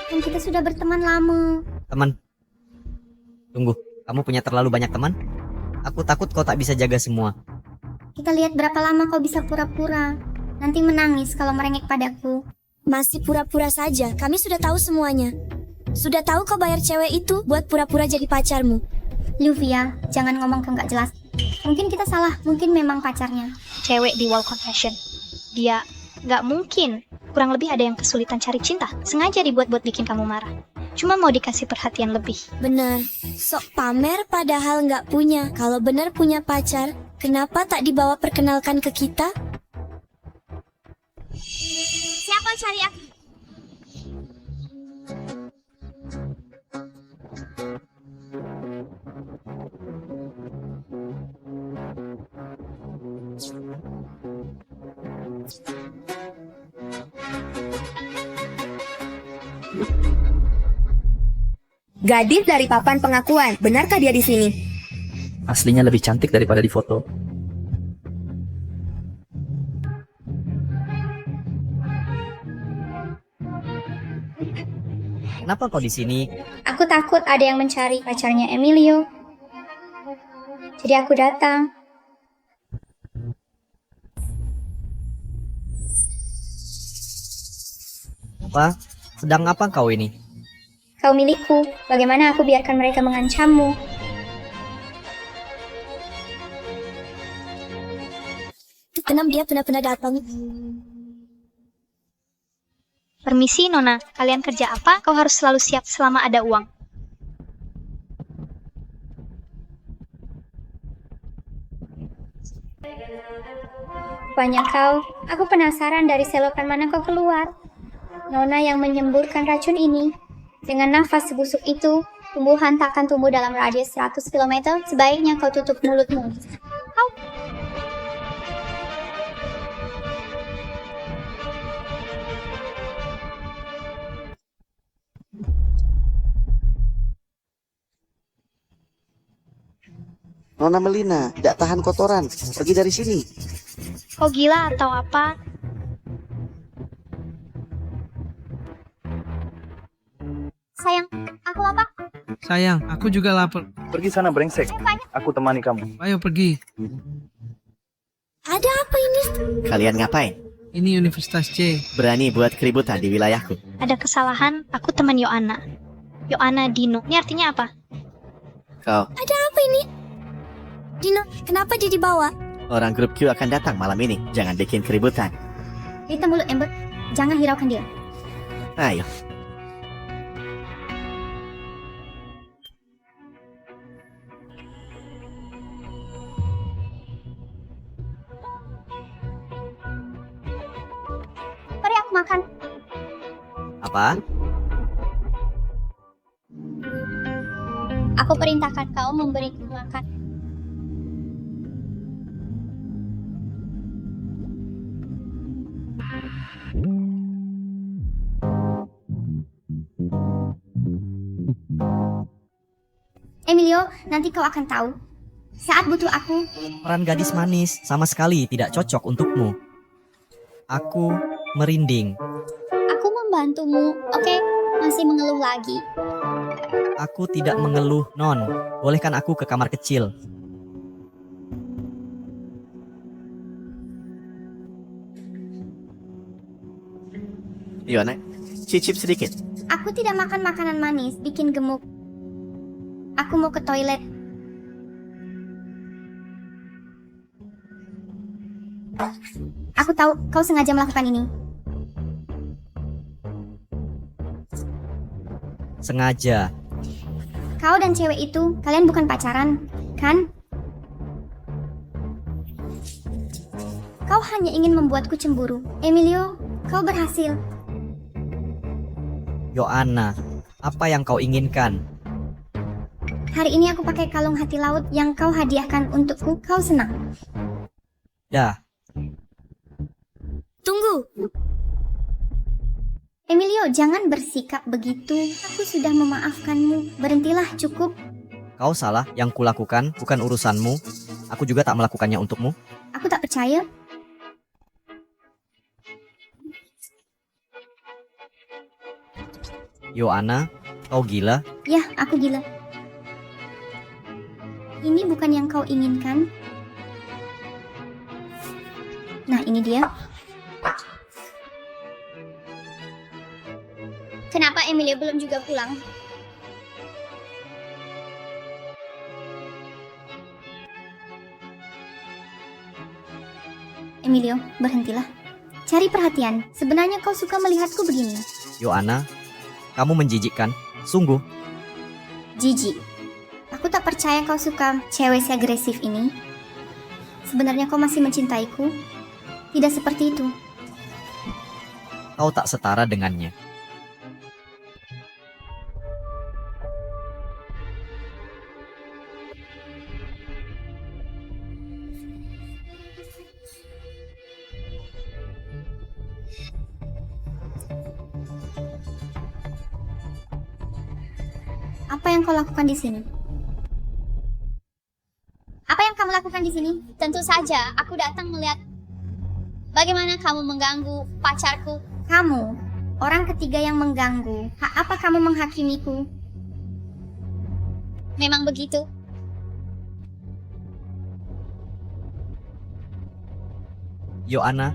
Kan kita sudah berteman lama. Teman. Tunggu, kamu punya terlalu banyak teman? Aku takut kau tak bisa jaga semua. Kita lihat berapa lama kau bisa pura-pura. Nanti menangis kalau merengek padaku. Masih pura-pura saja, kami sudah tahu semuanya. Sudah tahu kau bayar cewek itu buat pura-pura jadi pacarmu. Luvia, jangan ngomong kau nggak jelas. Mungkin kita salah, mungkin memang pacarnya. Cewek di wall confession. Dia nggak mungkin. Kurang lebih ada yang kesulitan cari cinta. Sengaja dibuat buat bikin kamu marah. Cuma mau dikasih perhatian lebih. Benar, sok pamer padahal nggak punya. Kalau benar punya pacar, kenapa tak dibawa perkenalkan ke kita? Siapa cari aku? Gadis dari papan pengakuan, benarkah dia di sini? Aslinya lebih cantik daripada di foto. Kenapa kau di sini? Aku takut ada yang mencari pacarnya Emilio. Jadi aku datang. Apa? Sedang apa kau ini? Kau milikku. Bagaimana aku biarkan mereka mengancammu? Kenapa dia benar-benar datang? Permisi, Nona. Kalian kerja apa? Kau harus selalu siap selama ada uang. Rupanya kau. Aku penasaran dari selokan mana kau keluar. Nona yang menyemburkan racun ini. Dengan nafas sebusuk itu, tumbuhan tak akan tumbuh dalam radius 100 km. Sebaiknya kau tutup mulutmu. Nona Melina, tidak tahan kotoran. Pergi dari sini. Kau gila atau apa? Sayang, aku lapar. Sayang, aku juga lapar. Pergi sana brengsek. Aku temani kamu. Ayo pergi. Ada apa ini? Kalian ngapain? Ini Universitas C. Berani buat keributan di wilayahku. Ada kesalahan, aku teman Yohana. Yohana Dino. Ini artinya apa? Kau, Ada apa ini? Dino, kenapa dia dibawa? orang grup Q akan datang malam ini. Jangan bikin keributan. Hitam mulut Ember, jangan hiraukan dia. Ayo. Mari aku makan. Apa? Aku perintahkan kau memberiku makan. Emilio, nanti kau akan tahu. Saat butuh aku, Peran gadis manis sama sekali tidak cocok untukmu. Aku merinding. Aku membantumu, oke? Masih mengeluh lagi. Aku tidak mengeluh, Non. Bolehkan aku ke kamar kecil? Yona, cicip sedikit. aku tidak makan makanan manis, bikin gemuk. Aku mau ke toilet. Aku tahu kau sengaja melakukan ini. Sengaja. Kau dan cewek itu, kalian bukan pacaran, kan? Kau hanya ingin membuatku cemburu. Emilio, kau berhasil. Yohana, apa yang kau inginkan? Hari ini aku pakai kalung hati laut yang kau hadiahkan untukku. Kau senang? Dah. Tunggu. Emilio, jangan bersikap begitu. Aku sudah memaafkanmu. Berhentilah, cukup. Kau salah, yang kulakukan bukan urusanmu. Aku juga tak melakukannya untukmu. Aku tak percaya. Yoana, kau gila? Ya, aku gila. Ini bukan yang kau inginkan. Nah, ini dia. Kenapa Emilio belum juga pulang? Emilio, berhentilah. Cari perhatian. Sebenarnya kau suka melihatku begini. Yoana, kamu menjijikkan. Sungguh. Jijik. Aku tak percaya kau suka cewek si agresif ini. Sebenarnya kau masih mencintaiku. Tidak seperti itu. Kau tak setara dengannya. Apa yang kau lakukan di sini? Apa yang kamu lakukan di sini? Tentu saja, aku datang melihat bagaimana kamu mengganggu pacarku. Kamu, orang ketiga yang mengganggu. Hak apa kamu menghakimiku? Memang begitu. Yoana,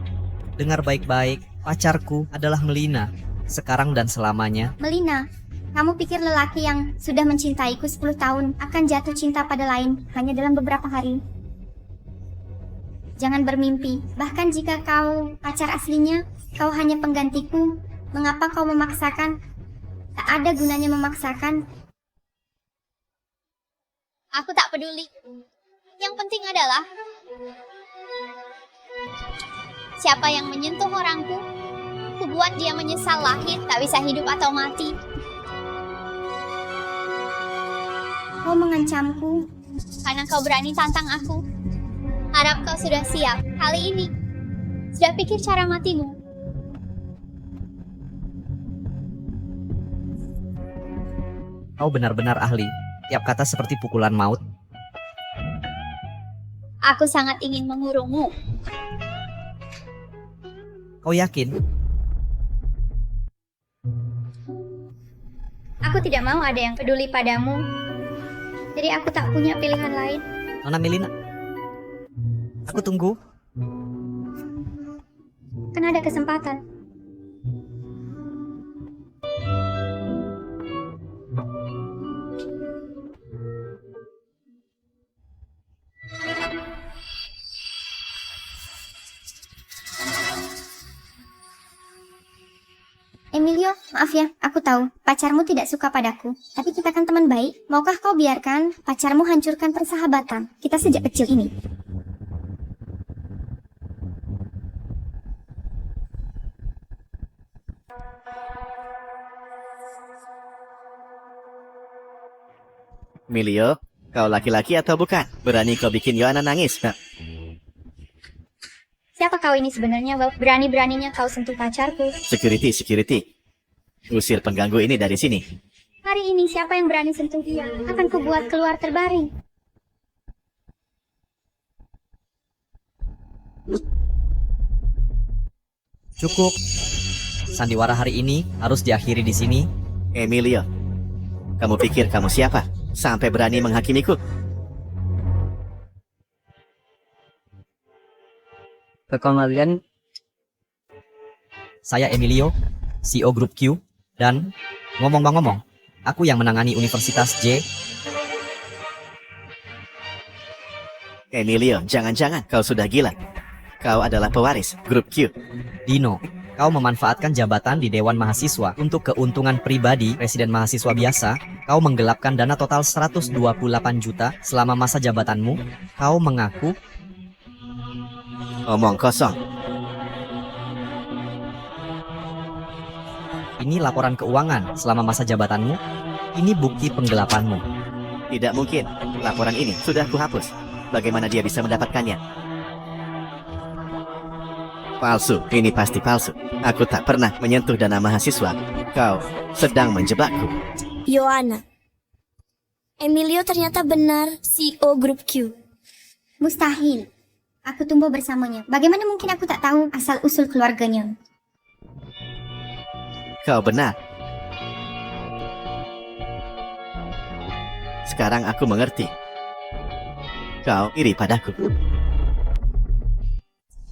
dengar baik-baik. Pacarku adalah Melina. Sekarang dan selamanya. Melina, kamu pikir lelaki yang sudah mencintaiku 10 tahun akan jatuh cinta pada lain hanya dalam beberapa hari? Jangan bermimpi. Bahkan jika kau pacar aslinya, kau hanya penggantiku. Mengapa kau memaksakan? Tak ada gunanya memaksakan. Aku tak peduli. Yang penting adalah siapa yang menyentuh orangku, ku buat dia menyesal lahir, tak bisa hidup atau mati. Kau mengancamku karena kau berani tantang aku. Harap kau sudah siap kali ini. Sudah pikir cara matimu? Kau benar-benar ahli. Tiap kata seperti pukulan maut. Aku sangat ingin mengurungmu. Kau yakin? Aku tidak mau ada yang peduli padamu. Jadi aku tak punya pilihan lain. Nona Melina, aku tunggu. Kan ada kesempatan. Emilio, maaf ya, aku tahu pacarmu tidak suka padaku. Tapi kita kan teman baik. Maukah kau biarkan pacarmu hancurkan persahabatan kita sejak kecil ini? Emilio, kau laki-laki atau bukan? Berani kau bikin Yoana nangis? Nah. Siapa kau ini sebenarnya? Berani-beraninya kau sentuh pacarku. Security. Usir pengganggu ini dari sini. Hari ini siapa yang berani sentuh dia? Akan kubuat keluar terbaring. Cukup. Sandiwara hari ini harus diakhiri di sini. Emilio, kamu pikir kamu siapa? Sampai berani menghakimiku? Perkenalkan, saya Emilio, CEO Grup Q, dan ngomong-ngomong, aku yang menangani Universitas J. Emilio, jangan-jangan kau sudah gila. Kau adalah pewaris Grup Q. Dino, kau memanfaatkan jabatan di Dewan Mahasiswa untuk keuntungan pribadi Presiden Mahasiswa biasa. Kau menggelapkan dana total 128 juta selama masa jabatanmu. Kau mengaku omong kosong. Ini laporan keuangan selama masa jabatanmu. Ini bukti penggelapanmu. Tidak mungkin. Laporan ini sudah kuhapus. Bagaimana dia bisa mendapatkannya? Palsu, ini pasti palsu. Aku tak pernah menyentuh dana mahasiswa. Kau sedang menjebakku. Yohana. Emilio ternyata benar CEO Grup Q. Mustahil. Aku tumbuh bersamanya. Bagaimana mungkin aku tak tahu asal-usul keluarganya? Kau benar. Sekarang aku mengerti. Kau iri padaku.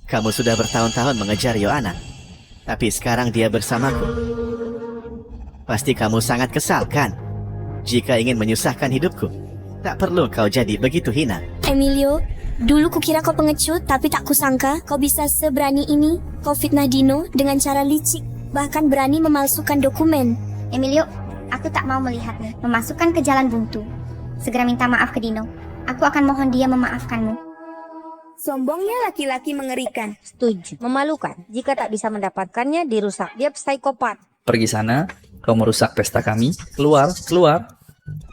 Kamu sudah bertahun-tahun mengejar Yohana, tapi sekarang dia bersamaku. Pasti kamu sangat kesal, kan? Jika ingin menyusahkan hidupku, tak perlu kau jadi begitu hina. Emilio, dulu kukira kau pengecut, tapi tak kusangka kau bisa seberani ini. Kau fitnah Dino dengan cara licik, bahkan berani memalsukan dokumen. Emilio, aku tak mau melihatnya memasukkan ke jalan buntu. Segera minta maaf ke Dino. Aku akan mohon dia memaafkanmu. Sombongnya laki-laki mengerikan. Setuju. Memalukan. Jika tak bisa mendapatkannya, dirusak. Dia psikopat. Pergi sana, kau merusak pesta kami. Keluar, keluar.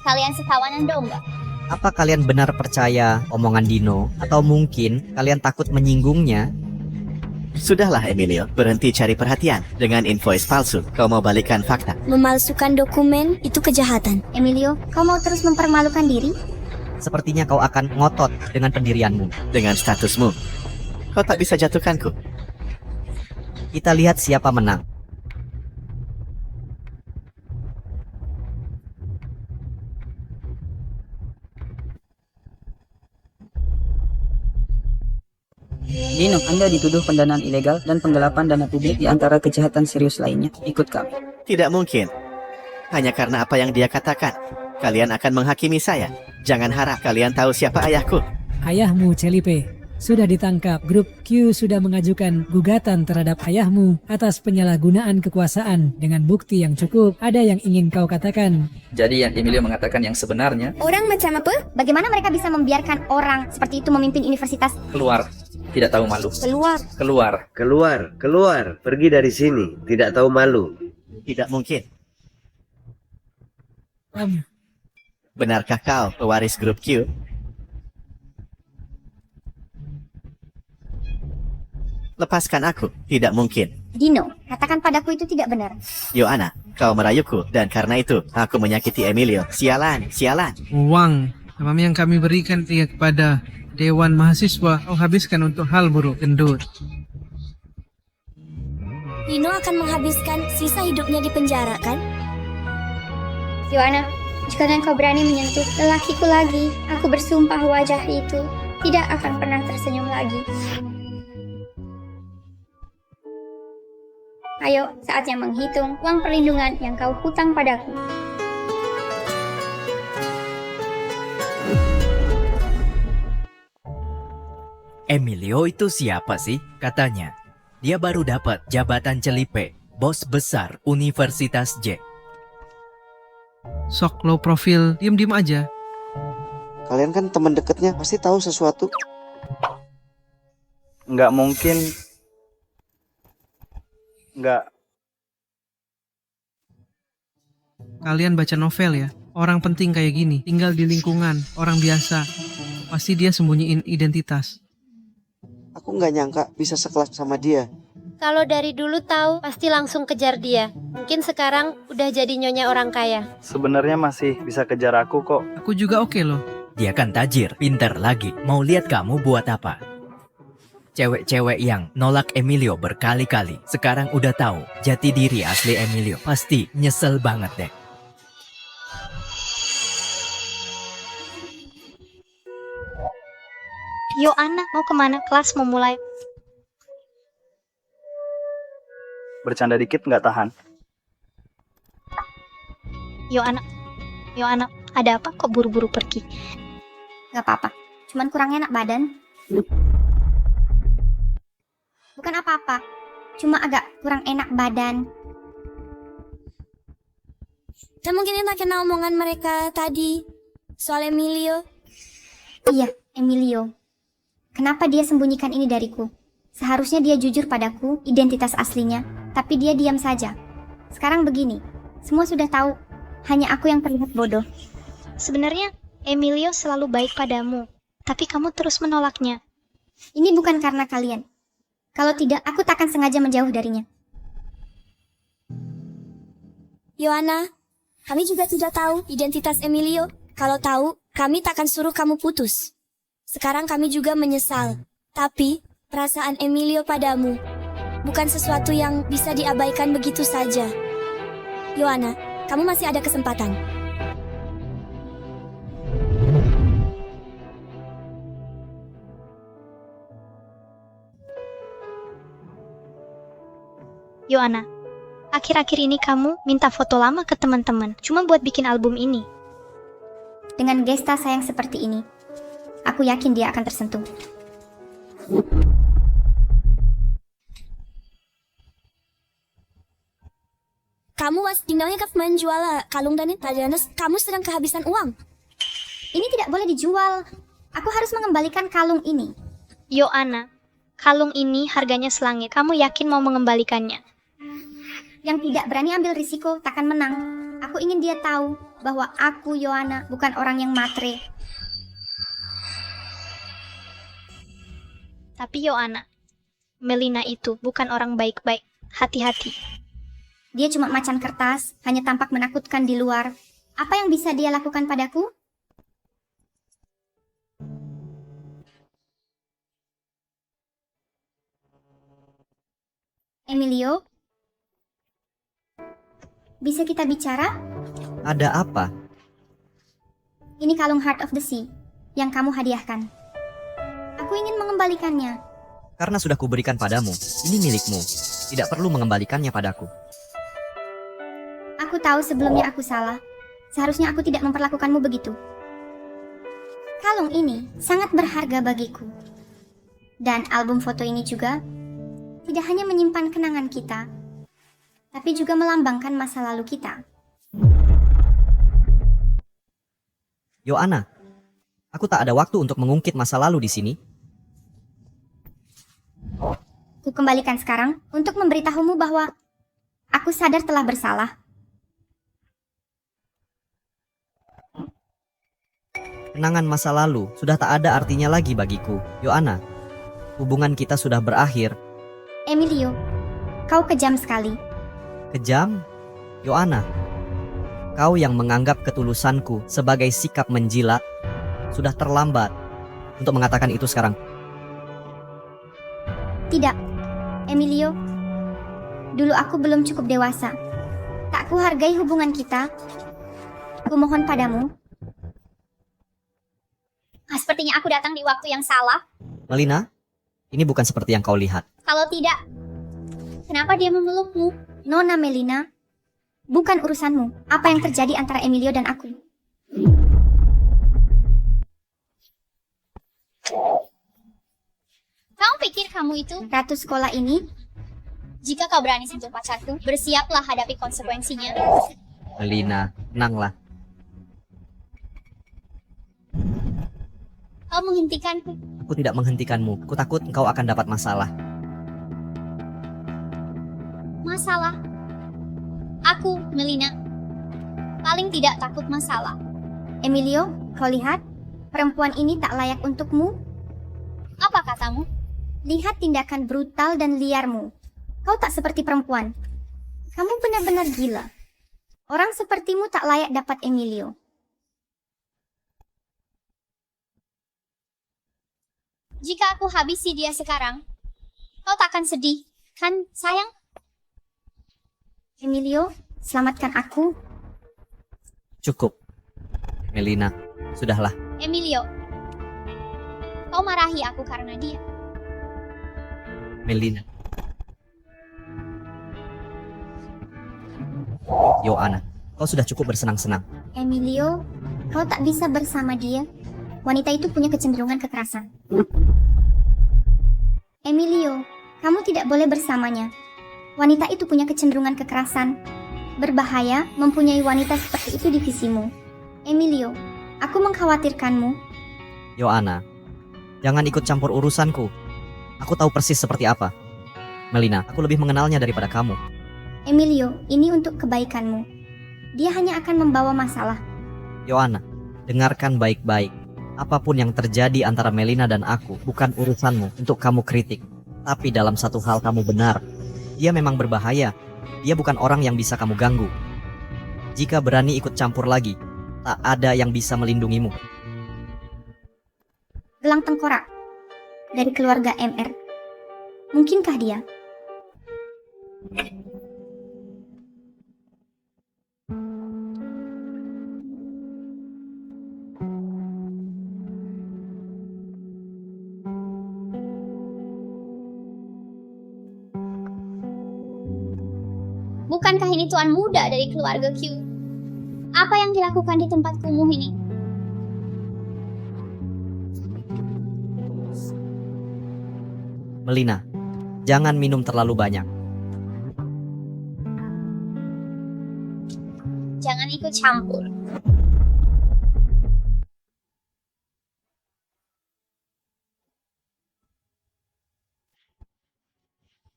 Kalian sekawanan dong nggak? Apa kalian benar percaya omongan Dino? Atau mungkin kalian takut menyinggungnya? Sudahlah Emilio, berhenti cari perhatian. Dengan invoice palsu, kau mau balikan fakta. Memalsukan dokumen itu kejahatan. Emilio, kau mau terus mempermalukan diri? Sepertinya kau akan ngotot dengan pendirianmu. Dengan statusmu, kau tak bisa jatuhkanku. Kita lihat siapa menang. Dino, Anda dituduh pendanaan ilegal dan penggelapan dana publik di antara kejahatan serius lainnya. Ikut kami. Tidak mungkin. Hanya karena apa yang dia katakan, kalian akan menghakimi saya. Jangan harap kalian tahu siapa ayahku. Ayahmu, Celipe, sudah ditangkap. Grup Q sudah mengajukan gugatan terhadap ayahmu atas penyalahgunaan kekuasaan dengan bukti yang cukup. Ada yang ingin kau katakan? Jadi yang Emilio mengatakan yang sebenarnya. Orang macam apa? Bagaimana mereka bisa membiarkan orang seperti itu memimpin universitas? Keluar. Tidak tahu malu. Keluar. Keluar. Keluar, keluar. Pergi dari sini. Tidak tahu malu. Tidak mungkin. Benarkah kau pewaris grup Q? Lepaskan aku. Tidak mungkin. Dino, katakan padaku itu tidak benar. Yohana, kau merayuku dan karena itu aku menyakiti Emilio. Sialan, sialan. Uang yang kami berikan kepada Dewan Mahasiswa kau habiskan untuk hal buruk, gendut. Dino akan menghabiskan sisa hidupnya di penjara, kan? Yohana, jika kau berani menyentuh lelakiku lagi, aku bersumpah wajah itu tidak akan pernah tersenyum lagi. Ayo, saatnya menghitung uang perlindungan yang kau hutang padaku. Emilio itu siapa sih? Katanya, dia baru dapat jabatan Celipe, bos besar Universitas J. Sok low profile, diem-diem aja. Kalian kan teman dekatnya, pasti tahu sesuatu. Nggak mungkin. Nggak. Kalian baca novel ya? Orang penting kayak gini, tinggal di lingkungan, orang biasa. Pasti dia sembunyiin identitas. Aku nggak nyangka bisa sekelas sama dia. Kalau dari dulu tahu, pasti langsung kejar dia. Mungkin sekarang udah jadi nyonya orang kaya. Sebenarnya masih bisa kejar aku kok. Aku juga oke loh. Dia kan tajir, pintar lagi. Mau lihat kamu buat apa? Cewek-cewek yang nolak Emilio berkali-kali sekarang udah tahu jati diri asli Emilio. Pasti nyesel banget deh. Yohana, mau kemana? Kelas mau mulai. Bercanda dikit nggak tahan. Yohana, ada apa kok buru-buru pergi? Gak apa-apa, cuman kurang enak badan. Bukan apa-apa, cuma agak kurang enak badan. Dan mungkin kita kena omongan mereka tadi soal Emilio. Iya, Emilio. Kenapa dia sembunyikan ini dariku? Seharusnya dia jujur padaku, identitas aslinya, tapi dia diam saja. Sekarang begini, semua sudah tahu, hanya aku yang terlihat bodoh. Sebenarnya Emilio selalu baik padamu, tapi kamu terus menolaknya. Ini bukan karena kalian. Kalau tidak, aku takkan sengaja menjauh darinya. Yohana, kami juga tidak tahu identitas Emilio. Kalau tahu, kami takkan suruh kamu putus. Sekarang kami juga menyesal. Tapi, perasaan Emilio padamu bukan sesuatu yang bisa diabaikan begitu saja. Yohana, kamu masih ada kesempatan. Yohana, akhir-akhir ini kamu minta foto lama ke teman-teman, cuma buat bikin album ini. Dengan gesta sayang seperti ini, aku yakin dia akan tersentuh. Kamu dinamanya menjual kalung dan tajanas, kamu sedang kehabisan uang. Ini tidak boleh dijual. Aku harus mengembalikan kalung ini. Yohana, kalung ini harganya selangit. Kamu yakin mau mengembalikannya? Yang tidak berani ambil risiko takkan menang. Aku ingin dia tahu bahwa aku, Yohana, bukan orang yang matre. Tapi Yohana, Melina itu bukan orang baik-baik. Hati-hati. Dia cuma macan kertas, hanya tampak menakutkan di luar. Apa yang bisa dia lakukan padaku? Emilio? Bisa kita bicara? Ada apa? Ini kalung Heart of the Sea yang kamu hadiahkan. Aku ingin mengembalikannya. Karena sudah kuberikan padamu, ini milikmu. Tidak perlu mengembalikannya padaku. Aku tahu sebelumnya aku salah. Seharusnya aku tidak memperlakukanmu begitu. Kalung ini sangat berharga bagiku. Dan album foto ini juga tidak hanya menyimpan kenangan kita, tapi juga melambangkan masa lalu kita. Yohana, aku tak ada waktu untuk mengungkit masa lalu di sini. Ku kembalikan sekarang untuk memberitahumu bahwa aku sadar telah bersalah. Kenangan masa lalu sudah tak ada artinya lagi bagiku. Yohana, hubungan kita sudah berakhir. Emilio, kau kejam sekali. Kejam? Yohana, kau yang menganggap ketulusanku sebagai sikap menjilat, sudah terlambat untuk mengatakan itu sekarang. Tidak, Emilio. Dulu aku belum cukup dewasa. Tak kuhargai hubungan kita. Kumohon padamu. Sepertinya aku datang di waktu yang salah. Melina, ini bukan seperti yang kau lihat. Kalau tidak, kenapa dia memelukmu? Nona Melina, bukan urusanmu apa yang terjadi antara Emilio dan aku. Kamu pikir kamu itu ratu sekolah ini? Jika kau berani sentuh pacarku, bersiaplah hadapi konsekuensinya. Melina, tenanglah. Kau menghentikanku. Aku tidak menghentikanmu. Ku takut engkau akan dapat masalah. Masalah? Aku, Melina, paling tidak takut masalah. Emilio, kau lihat? Perempuan ini tak layak untukmu. Apa katamu? Lihat tindakan brutal dan liarmu. Kau tak seperti perempuan. Kamu benar-benar gila. Orang sepertimu tak layak dapat Emilio. Jika aku habisi dia sekarang, kau takkan sedih, kan sayang? Emilio, selamatkan aku. Cukup. Melina, sudahlah. Emilio, kau marahi aku karena dia. Melina. Yohana, kau sudah cukup bersenang-senang. Emilio, kau tak bisa bersama dia. Wanita itu punya kecenderungan kekerasan. Emilio, kamu tidak boleh bersamanya. Wanita itu punya kecenderungan kekerasan. Berbahaya mempunyai wanita seperti itu di visimu. Emilio, aku mengkhawatirkanmu. Yohana, jangan ikut campur urusanku. Aku tahu persis seperti apa. Melina, aku lebih mengenalnya daripada kamu. Emilio, ini untuk kebaikanmu. Dia hanya akan membawa masalah. Yohana, dengarkan baik-baik. Apapun yang terjadi antara Melina dan aku bukan urusanmu untuk kamu kritik. Tapi dalam satu hal kamu benar. Dia memang berbahaya. Dia bukan orang yang bisa kamu ganggu. Jika berani ikut campur lagi, tak ada yang bisa melindungimu. Gelang tengkorak dari keluarga MR. Mungkinkah dia? Bukankah ini tuan muda dari keluarga Q? Apa yang dilakukan di tempat kumuh ini? Melina, jangan minum terlalu banyak. Jangan ikut campur.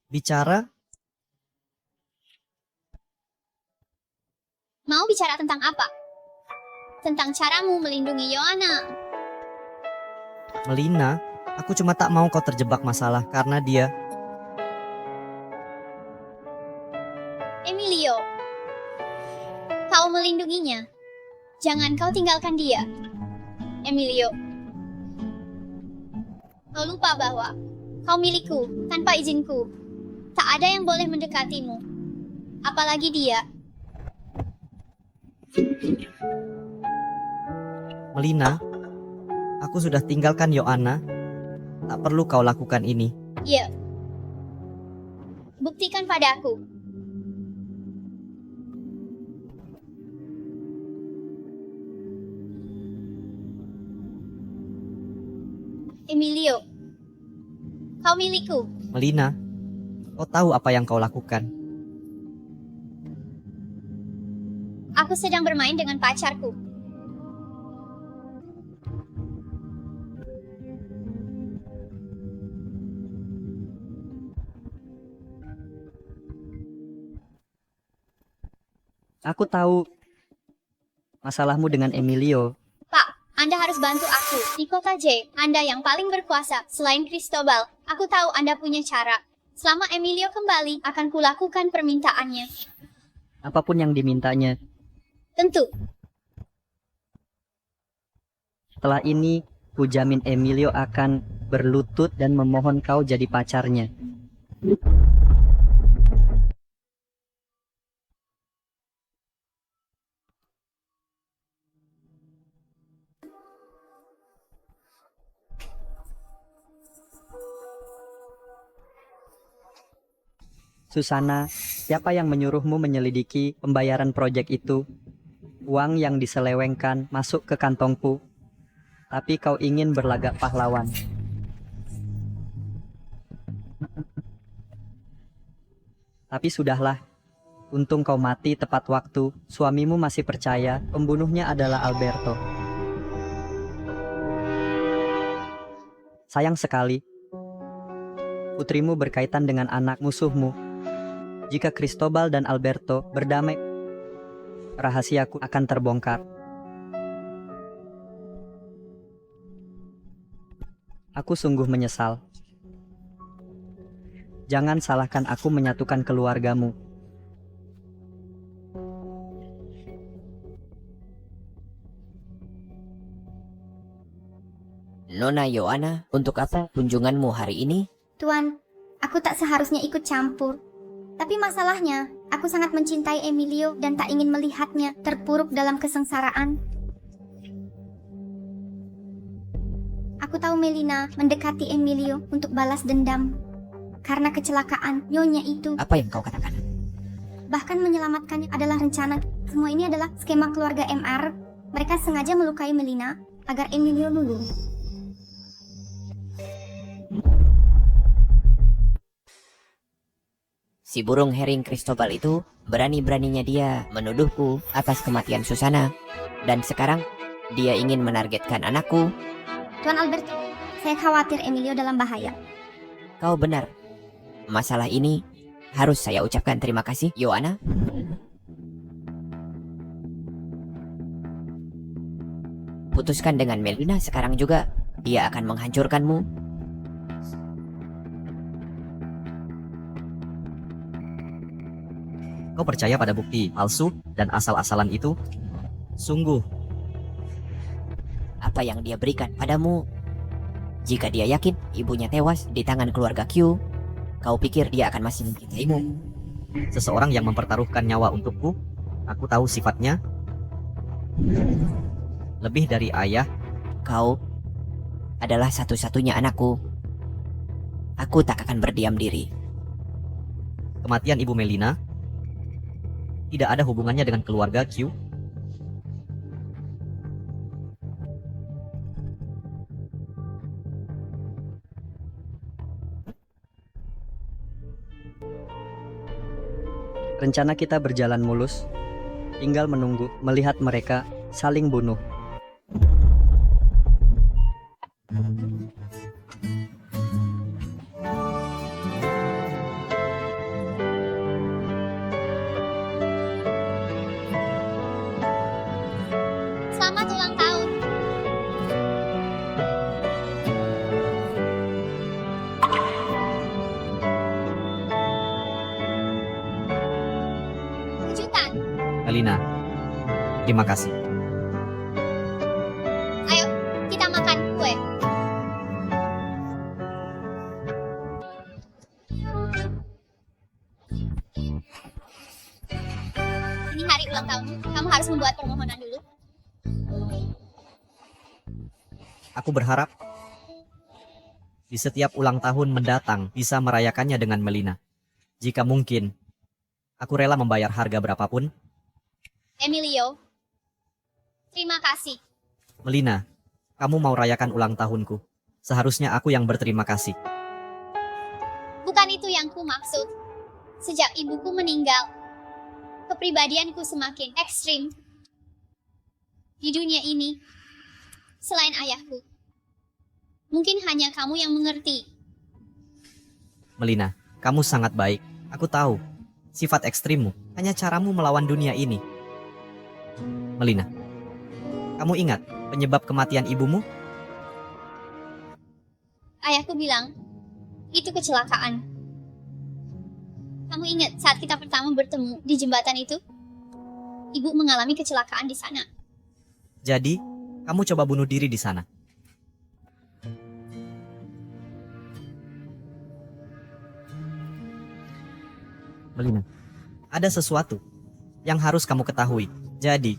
Bicara? Mau bicara tentang apa? Tentang caramu melindungi Yohana. Melina, aku cuma tak mau kau terjebak masalah karena dia. Emilio, kau melindunginya. Jangan kau tinggalkan dia. Emilio, kau lupa bahwa kau milikku tanpa izinku. Tak ada yang boleh mendekatimu. Apalagi dia. Melina, aku sudah tinggalkan Yohana. Tak perlu kau lakukan ini. Iya. Buktikan padaku. Emilio, kau milikku. Melina, kau tahu apa yang kau lakukan. Aku sedang bermain dengan pacarku. Aku tahu masalahmu dengan Emilio. Pak, Anda harus bantu aku. Di kota J, Anda yang paling berkuasa selain Cristobal. Aku tahu Anda punya cara. Selama Emilio kembali, akan kulakukan permintaannya. Apapun yang dimintanya. Tentu. Setelah ini, ku jamin Emilio akan berlutut dan memohon kau jadi pacarnya. Susana, siapa yang menyuruhmu menyelidiki pembayaran proyek itu? Uang yang diselewengkan masuk ke kantongku, tapi kau ingin berlagak pahlawan. Tapi sudahlah, untung kau mati tepat waktu. Suamimu masih percaya pembunuhnya adalah Alberto. Sayang sekali, putrimu berkaitan dengan anak musuhmu. Jika Cristobal dan Alberto berdamai, rahasiaku akan terbongkar. Aku sungguh menyesal. Jangan salahkan aku menyatukan keluargamu. Nona Yohana, untuk apa kunjunganmu hari ini? Tuan, aku tak seharusnya ikut campur. Tapi masalahnya, aku sangat mencintai Emilio dan tak ingin melihatnya terpuruk dalam kesengsaraan. Aku tahu Melina mendekati Emilio untuk balas dendam. Karena kecelakaan nyonya itu. Apa yang kau katakan? Bahkan menyelamatkannya adalah rencana. Semua ini adalah skema keluarga MR. Mereka sengaja melukai Melina agar Emilio luluh. Si burung herring Cristobal itu berani-beraninya dia menuduhku atas kematian Susana. Dan sekarang dia ingin menargetkan anakku. Tuan Alberto, saya khawatir Emilio dalam bahaya. Kau benar. Masalah ini harus saya ucapkan terima kasih, Yohana. Putuskan dengan Melina sekarang juga. Dia akan menghancurkanmu. Kau percaya pada bukti palsu dan asal-asalan itu? Sungguh. Apa yang dia berikan padamu? Jika dia yakin ibunya tewas di tangan keluarga Q, kau pikir dia akan masih mencintaimu? Seseorang yang mempertaruhkan nyawa untukku, aku tahu sifatnya. Lebih dari ayah. Kau adalah satu-satunya anakku. Aku tak akan berdiam diri. Kematian Ibu Melina tidak ada hubungannya dengan keluarga Q. Rencana kita berjalan mulus, tinggal menunggu melihat mereka saling bunuh. Selamat ulang tahun. Kejutan. Melina, terima kasih. Ayo, kita makan kue. Ini hari ulang tahunmu. Kamu harus membuat permohonan dulu. Aku berharap di setiap ulang tahun mendatang bisa merayakannya dengan Melina. Jika mungkin, aku rela membayar harga berapapun. Emilio, terima kasih. Melina, kamu mau rayakan ulang tahunku. Seharusnya aku yang berterima kasih. Bukan itu yang ku maksud. Sejak ibuku meninggal, kepribadianku semakin ekstrim. Di dunia ini, selain ayahku, mungkin hanya kamu yang mengerti. Melina, kamu sangat baik. Aku tahu sifat ekstrimmu, hanya caramu melawan dunia ini. Melina, kamu ingat penyebab kematian ibumu? Ayahku bilang, itu kecelakaan. Kamu ingat saat kita pertama bertemu di jembatan itu? Ibu mengalami kecelakaan di sana. Jadi, kamu coba bunuh diri di sana. Melina, ada sesuatu yang harus kamu ketahui. Jadi,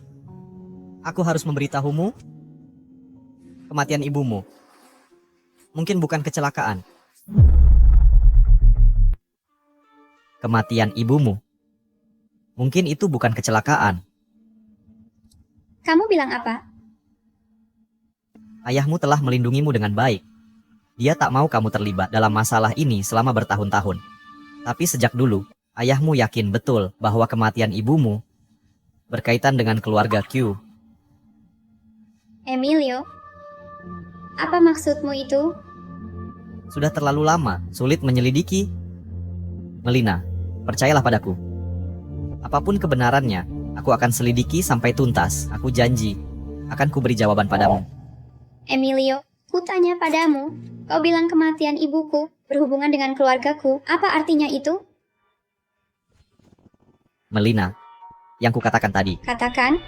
aku harus memberitahumu kematian ibumu. Mungkin bukan kecelakaan. Kematian ibumu. Mungkin itu bukan kecelakaan. Kamu bilang apa? Ayahmu telah melindungimu dengan baik. Dia tak mau kamu terlibat dalam masalah ini selama bertahun-tahun. Tapi sejak dulu, ayahmu yakin betul bahwa kematian ibumu berkaitan dengan keluarga Q. Emilio, apa maksudmu itu? Sudah terlalu lama, sulit menyelidiki. Melina, percayalah padaku. Apapun kebenarannya, aku akan selidiki sampai tuntas. Aku janji, akan kuberi jawaban padamu. Emilio, ku tanya padamu, kau bilang kematian ibuku berhubungan dengan keluargaku. Apa artinya itu? Melina, yang kukatakan tadi. Katakan.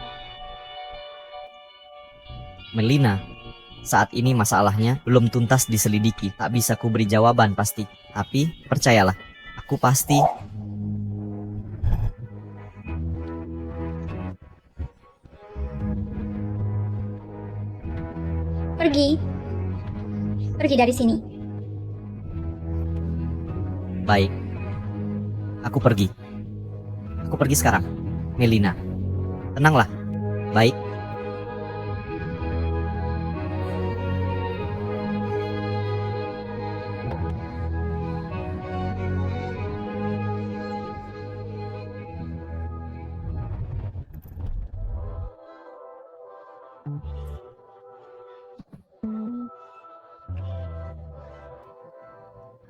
Melina, saat ini masalahnya belum tuntas diselidiki. Tak bisa kuberi jawaban pasti. Tapi, percayalah, aku pasti. Pergi. Pergi dari sini. Baik. Aku pergi. Aku pergi sekarang. Melina, tenanglah. Baik.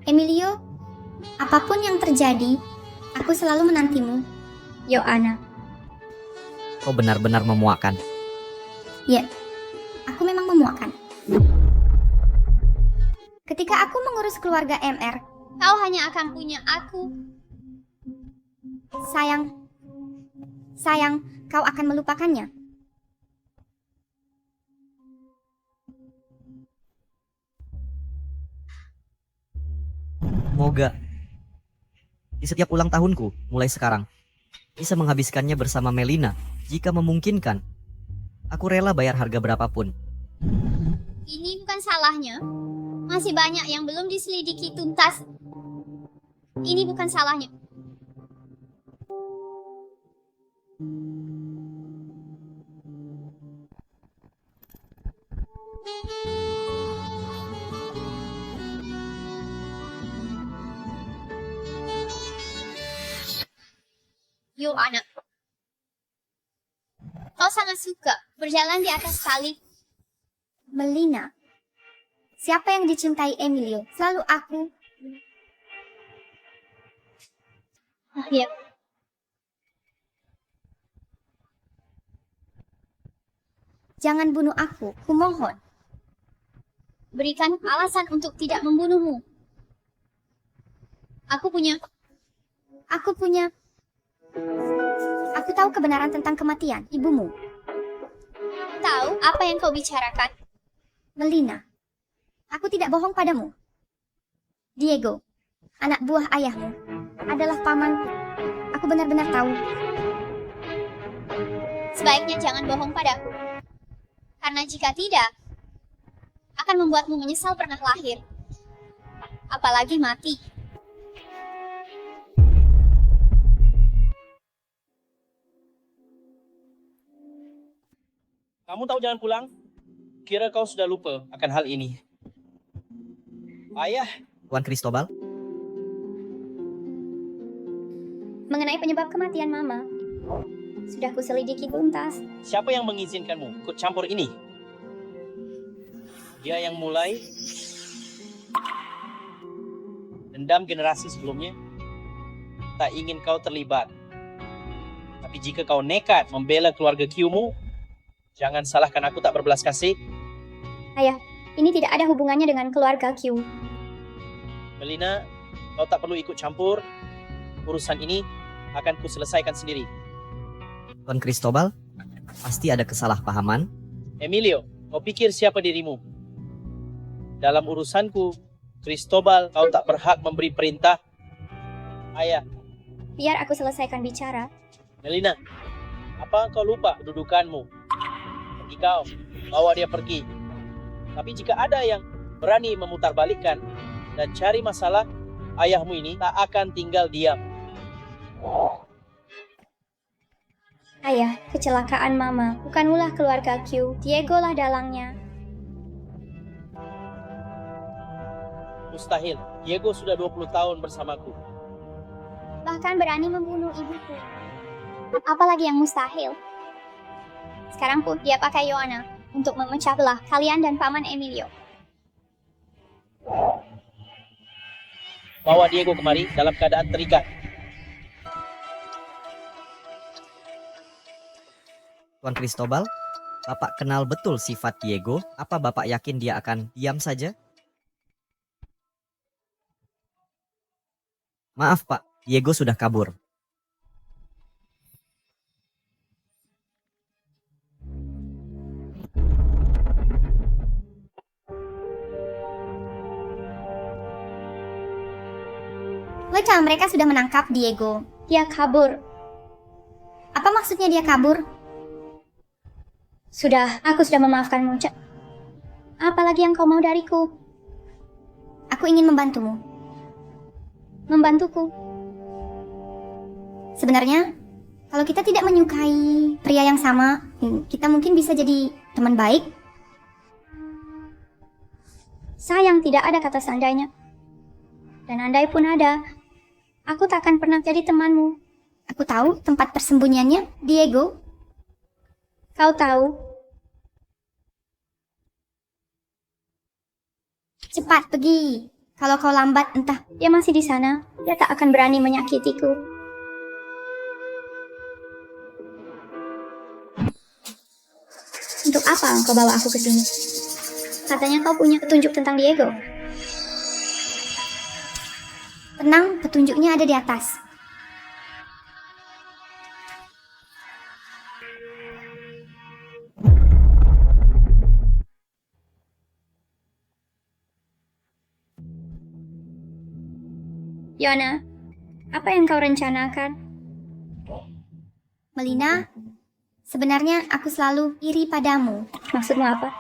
Emilio, apapun yang terjadi, aku selalu menantimu. Yoana. Kau benar-benar memuakkan. Ya, aku memang memuakkan. Ketika aku mengurus keluarga MR, kau hanya akan punya aku. Sayang, Sayang, kau akan melupakannya. Semoga di setiap ulang tahunku, mulai sekarang, bisa menghabiskannya bersama Melina. Jika memungkinkan, aku rela bayar harga berapapun. Ini bukan salahnya. Masih banyak yang belum diselidiki tuntas. Ini bukan salahnya. Yoana, kau sangat suka berjalan di atas salib. Melina, siapa yang dicintai Emilio? Selalu aku. Ya. Jangan bunuh aku, kumohon. Berikan alasan untuk tidak membunuhmu. Aku tahu kebenaran tentang kematian ibumu. Tahu apa yang kau bicarakan? Melina, aku tidak bohong padamu. Diego, anak buah ayahmu, adalah pamanku. Aku benar-benar tahu. Sebaiknya jangan bohong padaku. Karena jika tidak, akan membuatmu menyesal pernah lahir. Apalagi mati. Kamu tahu jangan pulang? Kira kau sudah lupa akan hal ini. Ayah. Tuan Cristobal? Mengenai penyebab kematian Mama, sudah kuselidiki tuntas. Siapa yang mengizinkanmu ikut campur ini? Dia yang mulai dendam generasi sebelumnya. Tak ingin kau terlibat. Tapi jika kau nekat membela keluarga Q-mu, jangan salahkan aku tak berbelas kasih. Ayah, ini tidak ada hubungannya dengan keluarga Q. Melina, kau tak perlu ikut campur. Urusan ini akan kuselesaikan sendiri. Tuan Cristobal, pasti ada kesalahpahaman. Emilio, kau pikir siapa dirimu? Dalam urusanku, Cristobal, kau tak berhak memberi perintah. Ayah. Biar aku selesaikan bicara. Melina, apa kau lupa kedudukanmu? Pergi kau, bawa dia pergi. Tapi jika ada yang berani memutarbalikkan dan cari masalah, ayahmu ini tak akan tinggal diam. Ayah, kecelakaan Mama bukan ulah keluarga Q. Diego lah dalangnya. Mustahil, Diego sudah 20 tahun bersamaku. Bahkan berani membunuh ibuku. Apalagi yang mustahil. Sekarang pun dia pakai Yoana untuk memecah belah kalian dan Paman Emilio. Bawa Diego kemari dalam keadaan terikat. Tuan Cristobal, Bapak kenal betul sifat Diego. Apa Bapak yakin dia akan diam saja? Maaf Pak, Diego sudah kabur. Baiklah, mereka sudah menangkap Diego. Dia kabur. Apa maksudnya dia kabur? Sudah, aku sudah memaafkanmu. Apalagi yang kau mau dariku? Aku ingin membantumu. Membantuku? Sebenarnya, kalau kita tidak menyukai pria yang sama, kita mungkin bisa jadi teman baik. Sayang, tidak ada kata seandainya. Dan andai pun ada, aku tak akan pernah jadi temanmu. Aku tahu tempat persembunyiannya, Diego. Kau tahu? Cepat pergi. Kalau kau lambat, entah. Dia masih di sana. Dia tak akan berani menyakitiku. Untuk apa engkau bawa aku ke sini? Katanya kau punya petunjuk tentang Diego. Tenang, petunjuknya ada di atas. Yona, apa yang kau rencanakan? Melina, sebenarnya aku selalu iri padamu. Maksudmu apa?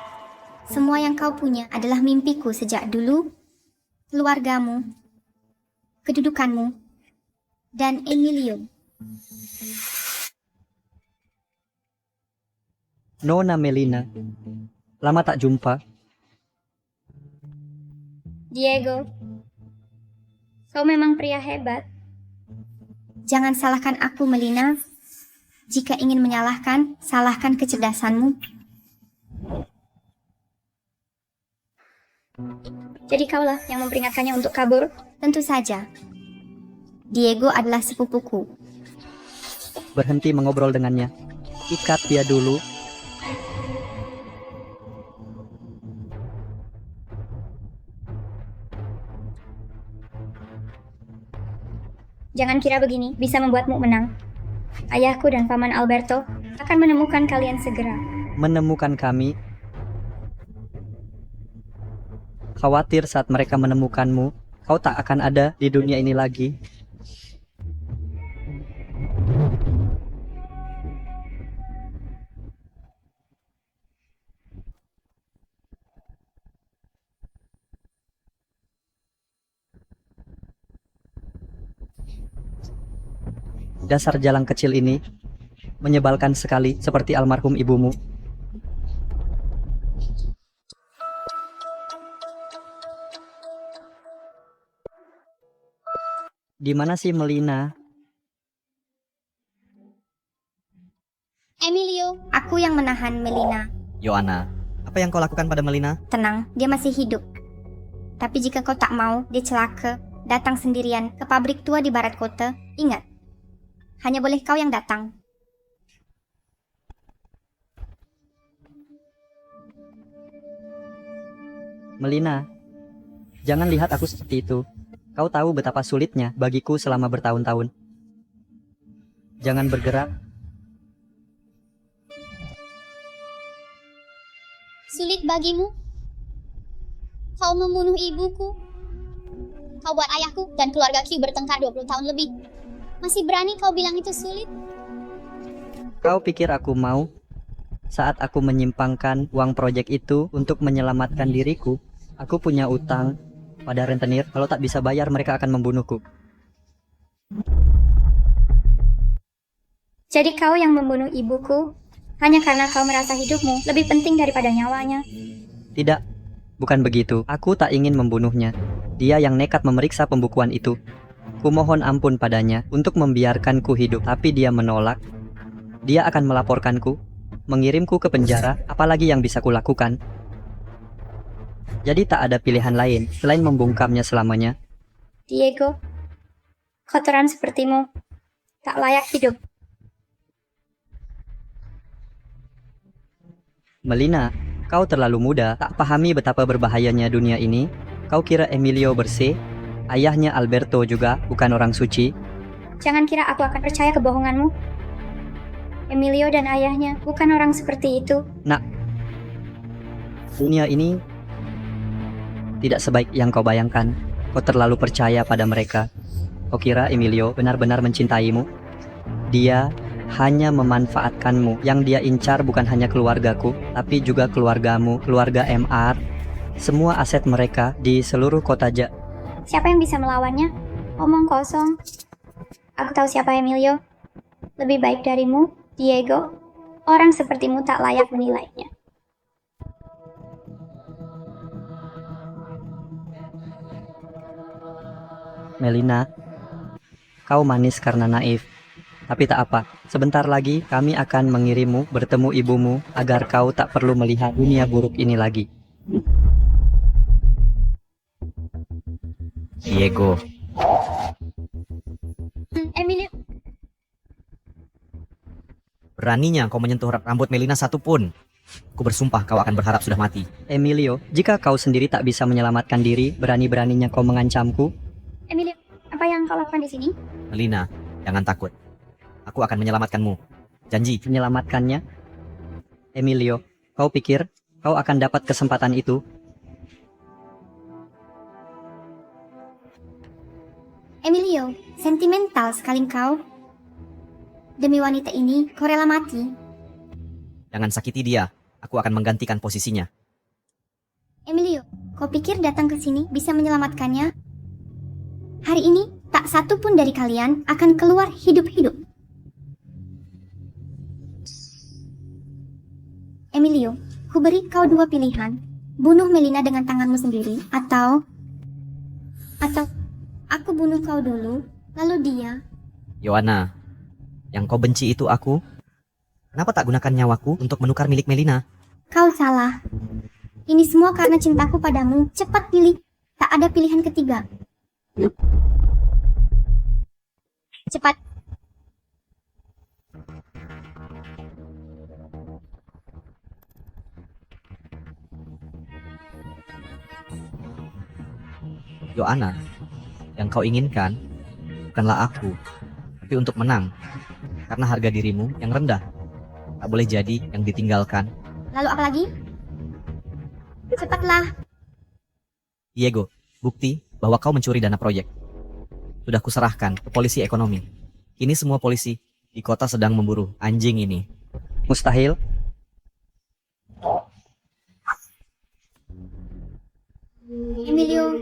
Semua yang kau punya adalah mimpiku sejak dulu. Keluargamu, kedudukanmu, dan Emilio. Nona Melina, lama tak jumpa. Diego, kau memang pria hebat. Jangan salahkan aku, Melina. Jika ingin menyalahkan, salahkan kecerdasanmu. Jadi kaulah yang memperingatkannya untuk kabur? Tentu saja. Diego adalah sepupuku. Berhenti mengobrol dengannya. Ikat dia dulu. Jangan kira begini bisa membuatmu menang. Ayahku dan Paman Alberto akan menemukan kalian segera. Menemukan kami. Khawatir saat mereka menemukanmu, kau tak akan ada di dunia ini lagi. Dasar jalan kecil ini menyebalkan sekali seperti almarhum ibumu. Di mana sih Melina? Emilio, aku yang menahan Melina. Yoana, apa yang kau lakukan pada Melina? Tenang, dia masih hidup. Tapi jika kau tak mau, dia celaka, datang sendirian ke pabrik tua di barat kota, ingat. Hanya boleh kau yang datang. Melina, jangan lihat aku seperti itu. Kau tahu betapa sulitnya bagiku selama bertahun-tahun. Jangan bergerak. Sulit bagimu? Kau membunuh ibuku. Kau buat ayahku dan keluarga Q bertengkar 20 tahun lebih. Masih berani kau bilang itu sulit? Kau pikir aku mau? Saat aku menyimpangkan uang proyek itu untuk menyelamatkan diriku, aku punya utang pada rentenir. Kalau tak bisa bayar, mereka akan membunuhku. Jadi kau yang membunuh ibuku hanya karena kau merasa hidupmu lebih penting daripada nyawanya. Tidak, bukan begitu. Aku tak ingin membunuhnya. Dia yang nekat memeriksa pembukuan itu. Kumohon ampun padanya untuk membiarkanku hidup, tapi dia menolak. Dia akan melaporkanku, mengirimku ke penjara, apalagi yang bisa kulakukan. Jadi tak ada pilihan lain selain membungkamnya selamanya. Diego, kotoran sepertimu tak layak hidup. Melina, kau terlalu muda, tak pahami betapa berbahayanya dunia ini. Kau kira Emilio bersih? Ayahnya Alberto juga bukan orang suci. Jangan kira aku akan percaya kebohonganmu. Emilio dan ayahnya bukan orang seperti itu. Nak, dunia ini tidak sebaik yang kau bayangkan. Kau terlalu percaya pada mereka. Kau kira Emilio benar-benar mencintaimu? Dia hanya memanfaatkanmu. Yang dia incar bukan hanya keluargaku, tapi juga keluargamu, keluarga MR. Semua aset mereka di seluruh kota Siapa yang bisa melawannya? Omong kosong. Aku tahu siapa Emilio. Lebih baik darimu, Diego. Orang sepertimu tak layak menilainya. Melina, kau manis karena naif. Tapi tak apa, sebentar lagi kami akan mengirimmu bertemu ibumu agar kau tak perlu melihat dunia buruk ini lagi. Diego, Emilio, beraninya kau menyentuh rambut Melina satupun. Ku bersumpah kau akan berharap sudah mati. Emilio, jika kau sendiri tak bisa menyelamatkan diri, berani-beraninya kau mengancamku. Emilio, apa yang kau lakukan di sini? Melina, jangan takut. Aku akan menyelamatkanmu. Janji. Menyelamatkannya? Emilio, kau pikir kau akan dapat kesempatan itu? Emilio, sentimental sekali kau. Demi wanita ini, kau rela mati. Jangan sakiti dia, aku akan menggantikan posisinya. Emilio, kau pikir datang ke sini bisa menyelamatkannya? Hari ini, tak satu pun dari kalian akan keluar hidup-hidup. Emilio, ku beri kau dua pilihan. Bunuh Melina dengan tanganmu sendiri, atau aku bunuh kau dulu, lalu dia. Yohana, yang kau benci itu aku. Kenapa tak gunakan nyawaku untuk menukar milik Melina? Kau salah. Ini semua karena cintaku padamu. Cepat pilih. Tak ada pilihan ketiga. Cepat. Yohana, yang kau inginkan bukanlah aku, tapi untuk menang. Karena harga dirimu yang rendah. Tak boleh jadi yang ditinggalkan. Lalu apa lagi? Cepatlah. Diego, bukti bahwa kau mencuri dana proyek. Sudah kuserahkan ke polisi ekonomi. Kini semua polisi di kota sedang memburu anjing ini. Mustahil. Emilio,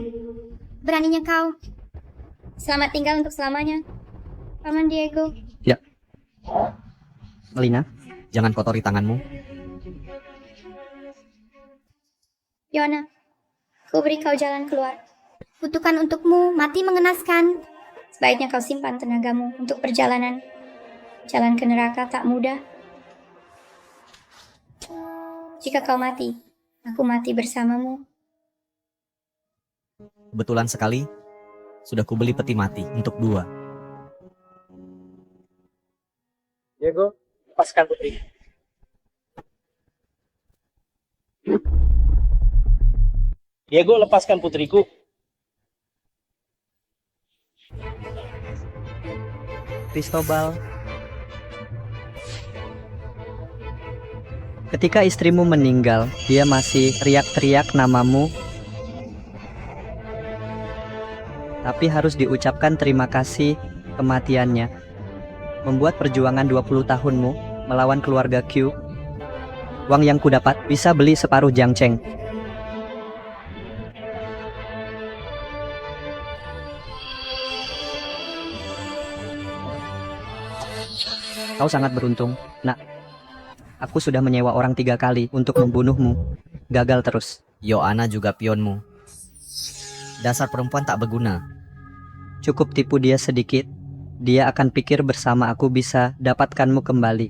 beraninya kau. Selamat tinggal untuk selamanya, Paman Diego. Ya. Melina, jangan kotori tanganmu. Yona, ku beri kau jalan keluar. Kutukan untukmu mati mengenaskan. Sebaiknya kau simpan tenagamu untuk perjalanan. Jalan ke neraka tak mudah. Jika kau mati, aku mati bersamamu. Kebetulan sekali, sudah kubeli peti mati untuk 2. Diego, lepaskan putri. Diego, lepaskan putriku. Cristobal. Ketika istrimu meninggal, dia masih teriak-teriak namamu. Tapi harus diucapkan terima kasih kematiannya. Membuat perjuangan 20 tahunmu melawan keluarga Q. Uang yang kudapat bisa beli separuh Jiangcheng. Kau sangat beruntung, nak. Aku sudah menyewa orang 3 kali untuk membunuhmu. Gagal terus. Yohana juga pionmu. Dasar perempuan tak berguna. Cukup tipu dia sedikit. Dia akan pikir bersama aku bisa dapatkanmu kembali.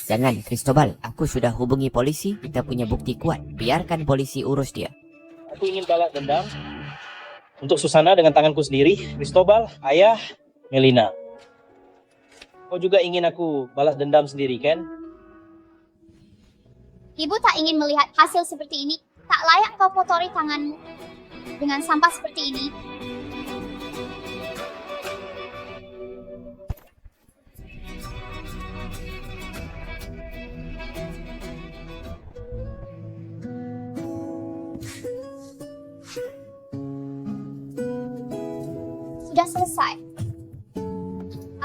Jangan, Cristobal. Aku sudah hubungi polisi. Kita punya bukti kuat. Biarkan polisi urus dia. Aku ingin balas dendam untuk Susana dengan tanganku sendiri. Cristobal, ayah, Melina. Kau juga ingin aku balas dendam sendiri, kan? Ibu tak ingin melihat hasil seperti ini. Tak layak kau kotori tanganmu dengan sampah seperti ini. Sudah selesai.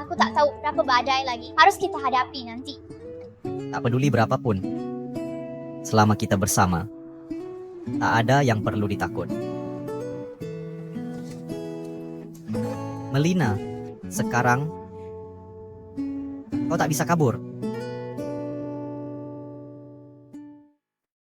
Aku tak tahu berapa badai lagi harus kita hadapi nanti. Tak peduli berapapun. Selama kita bersama, tak ada yang perlu ditakut. Melina, sekarang kau tak bisa kabur.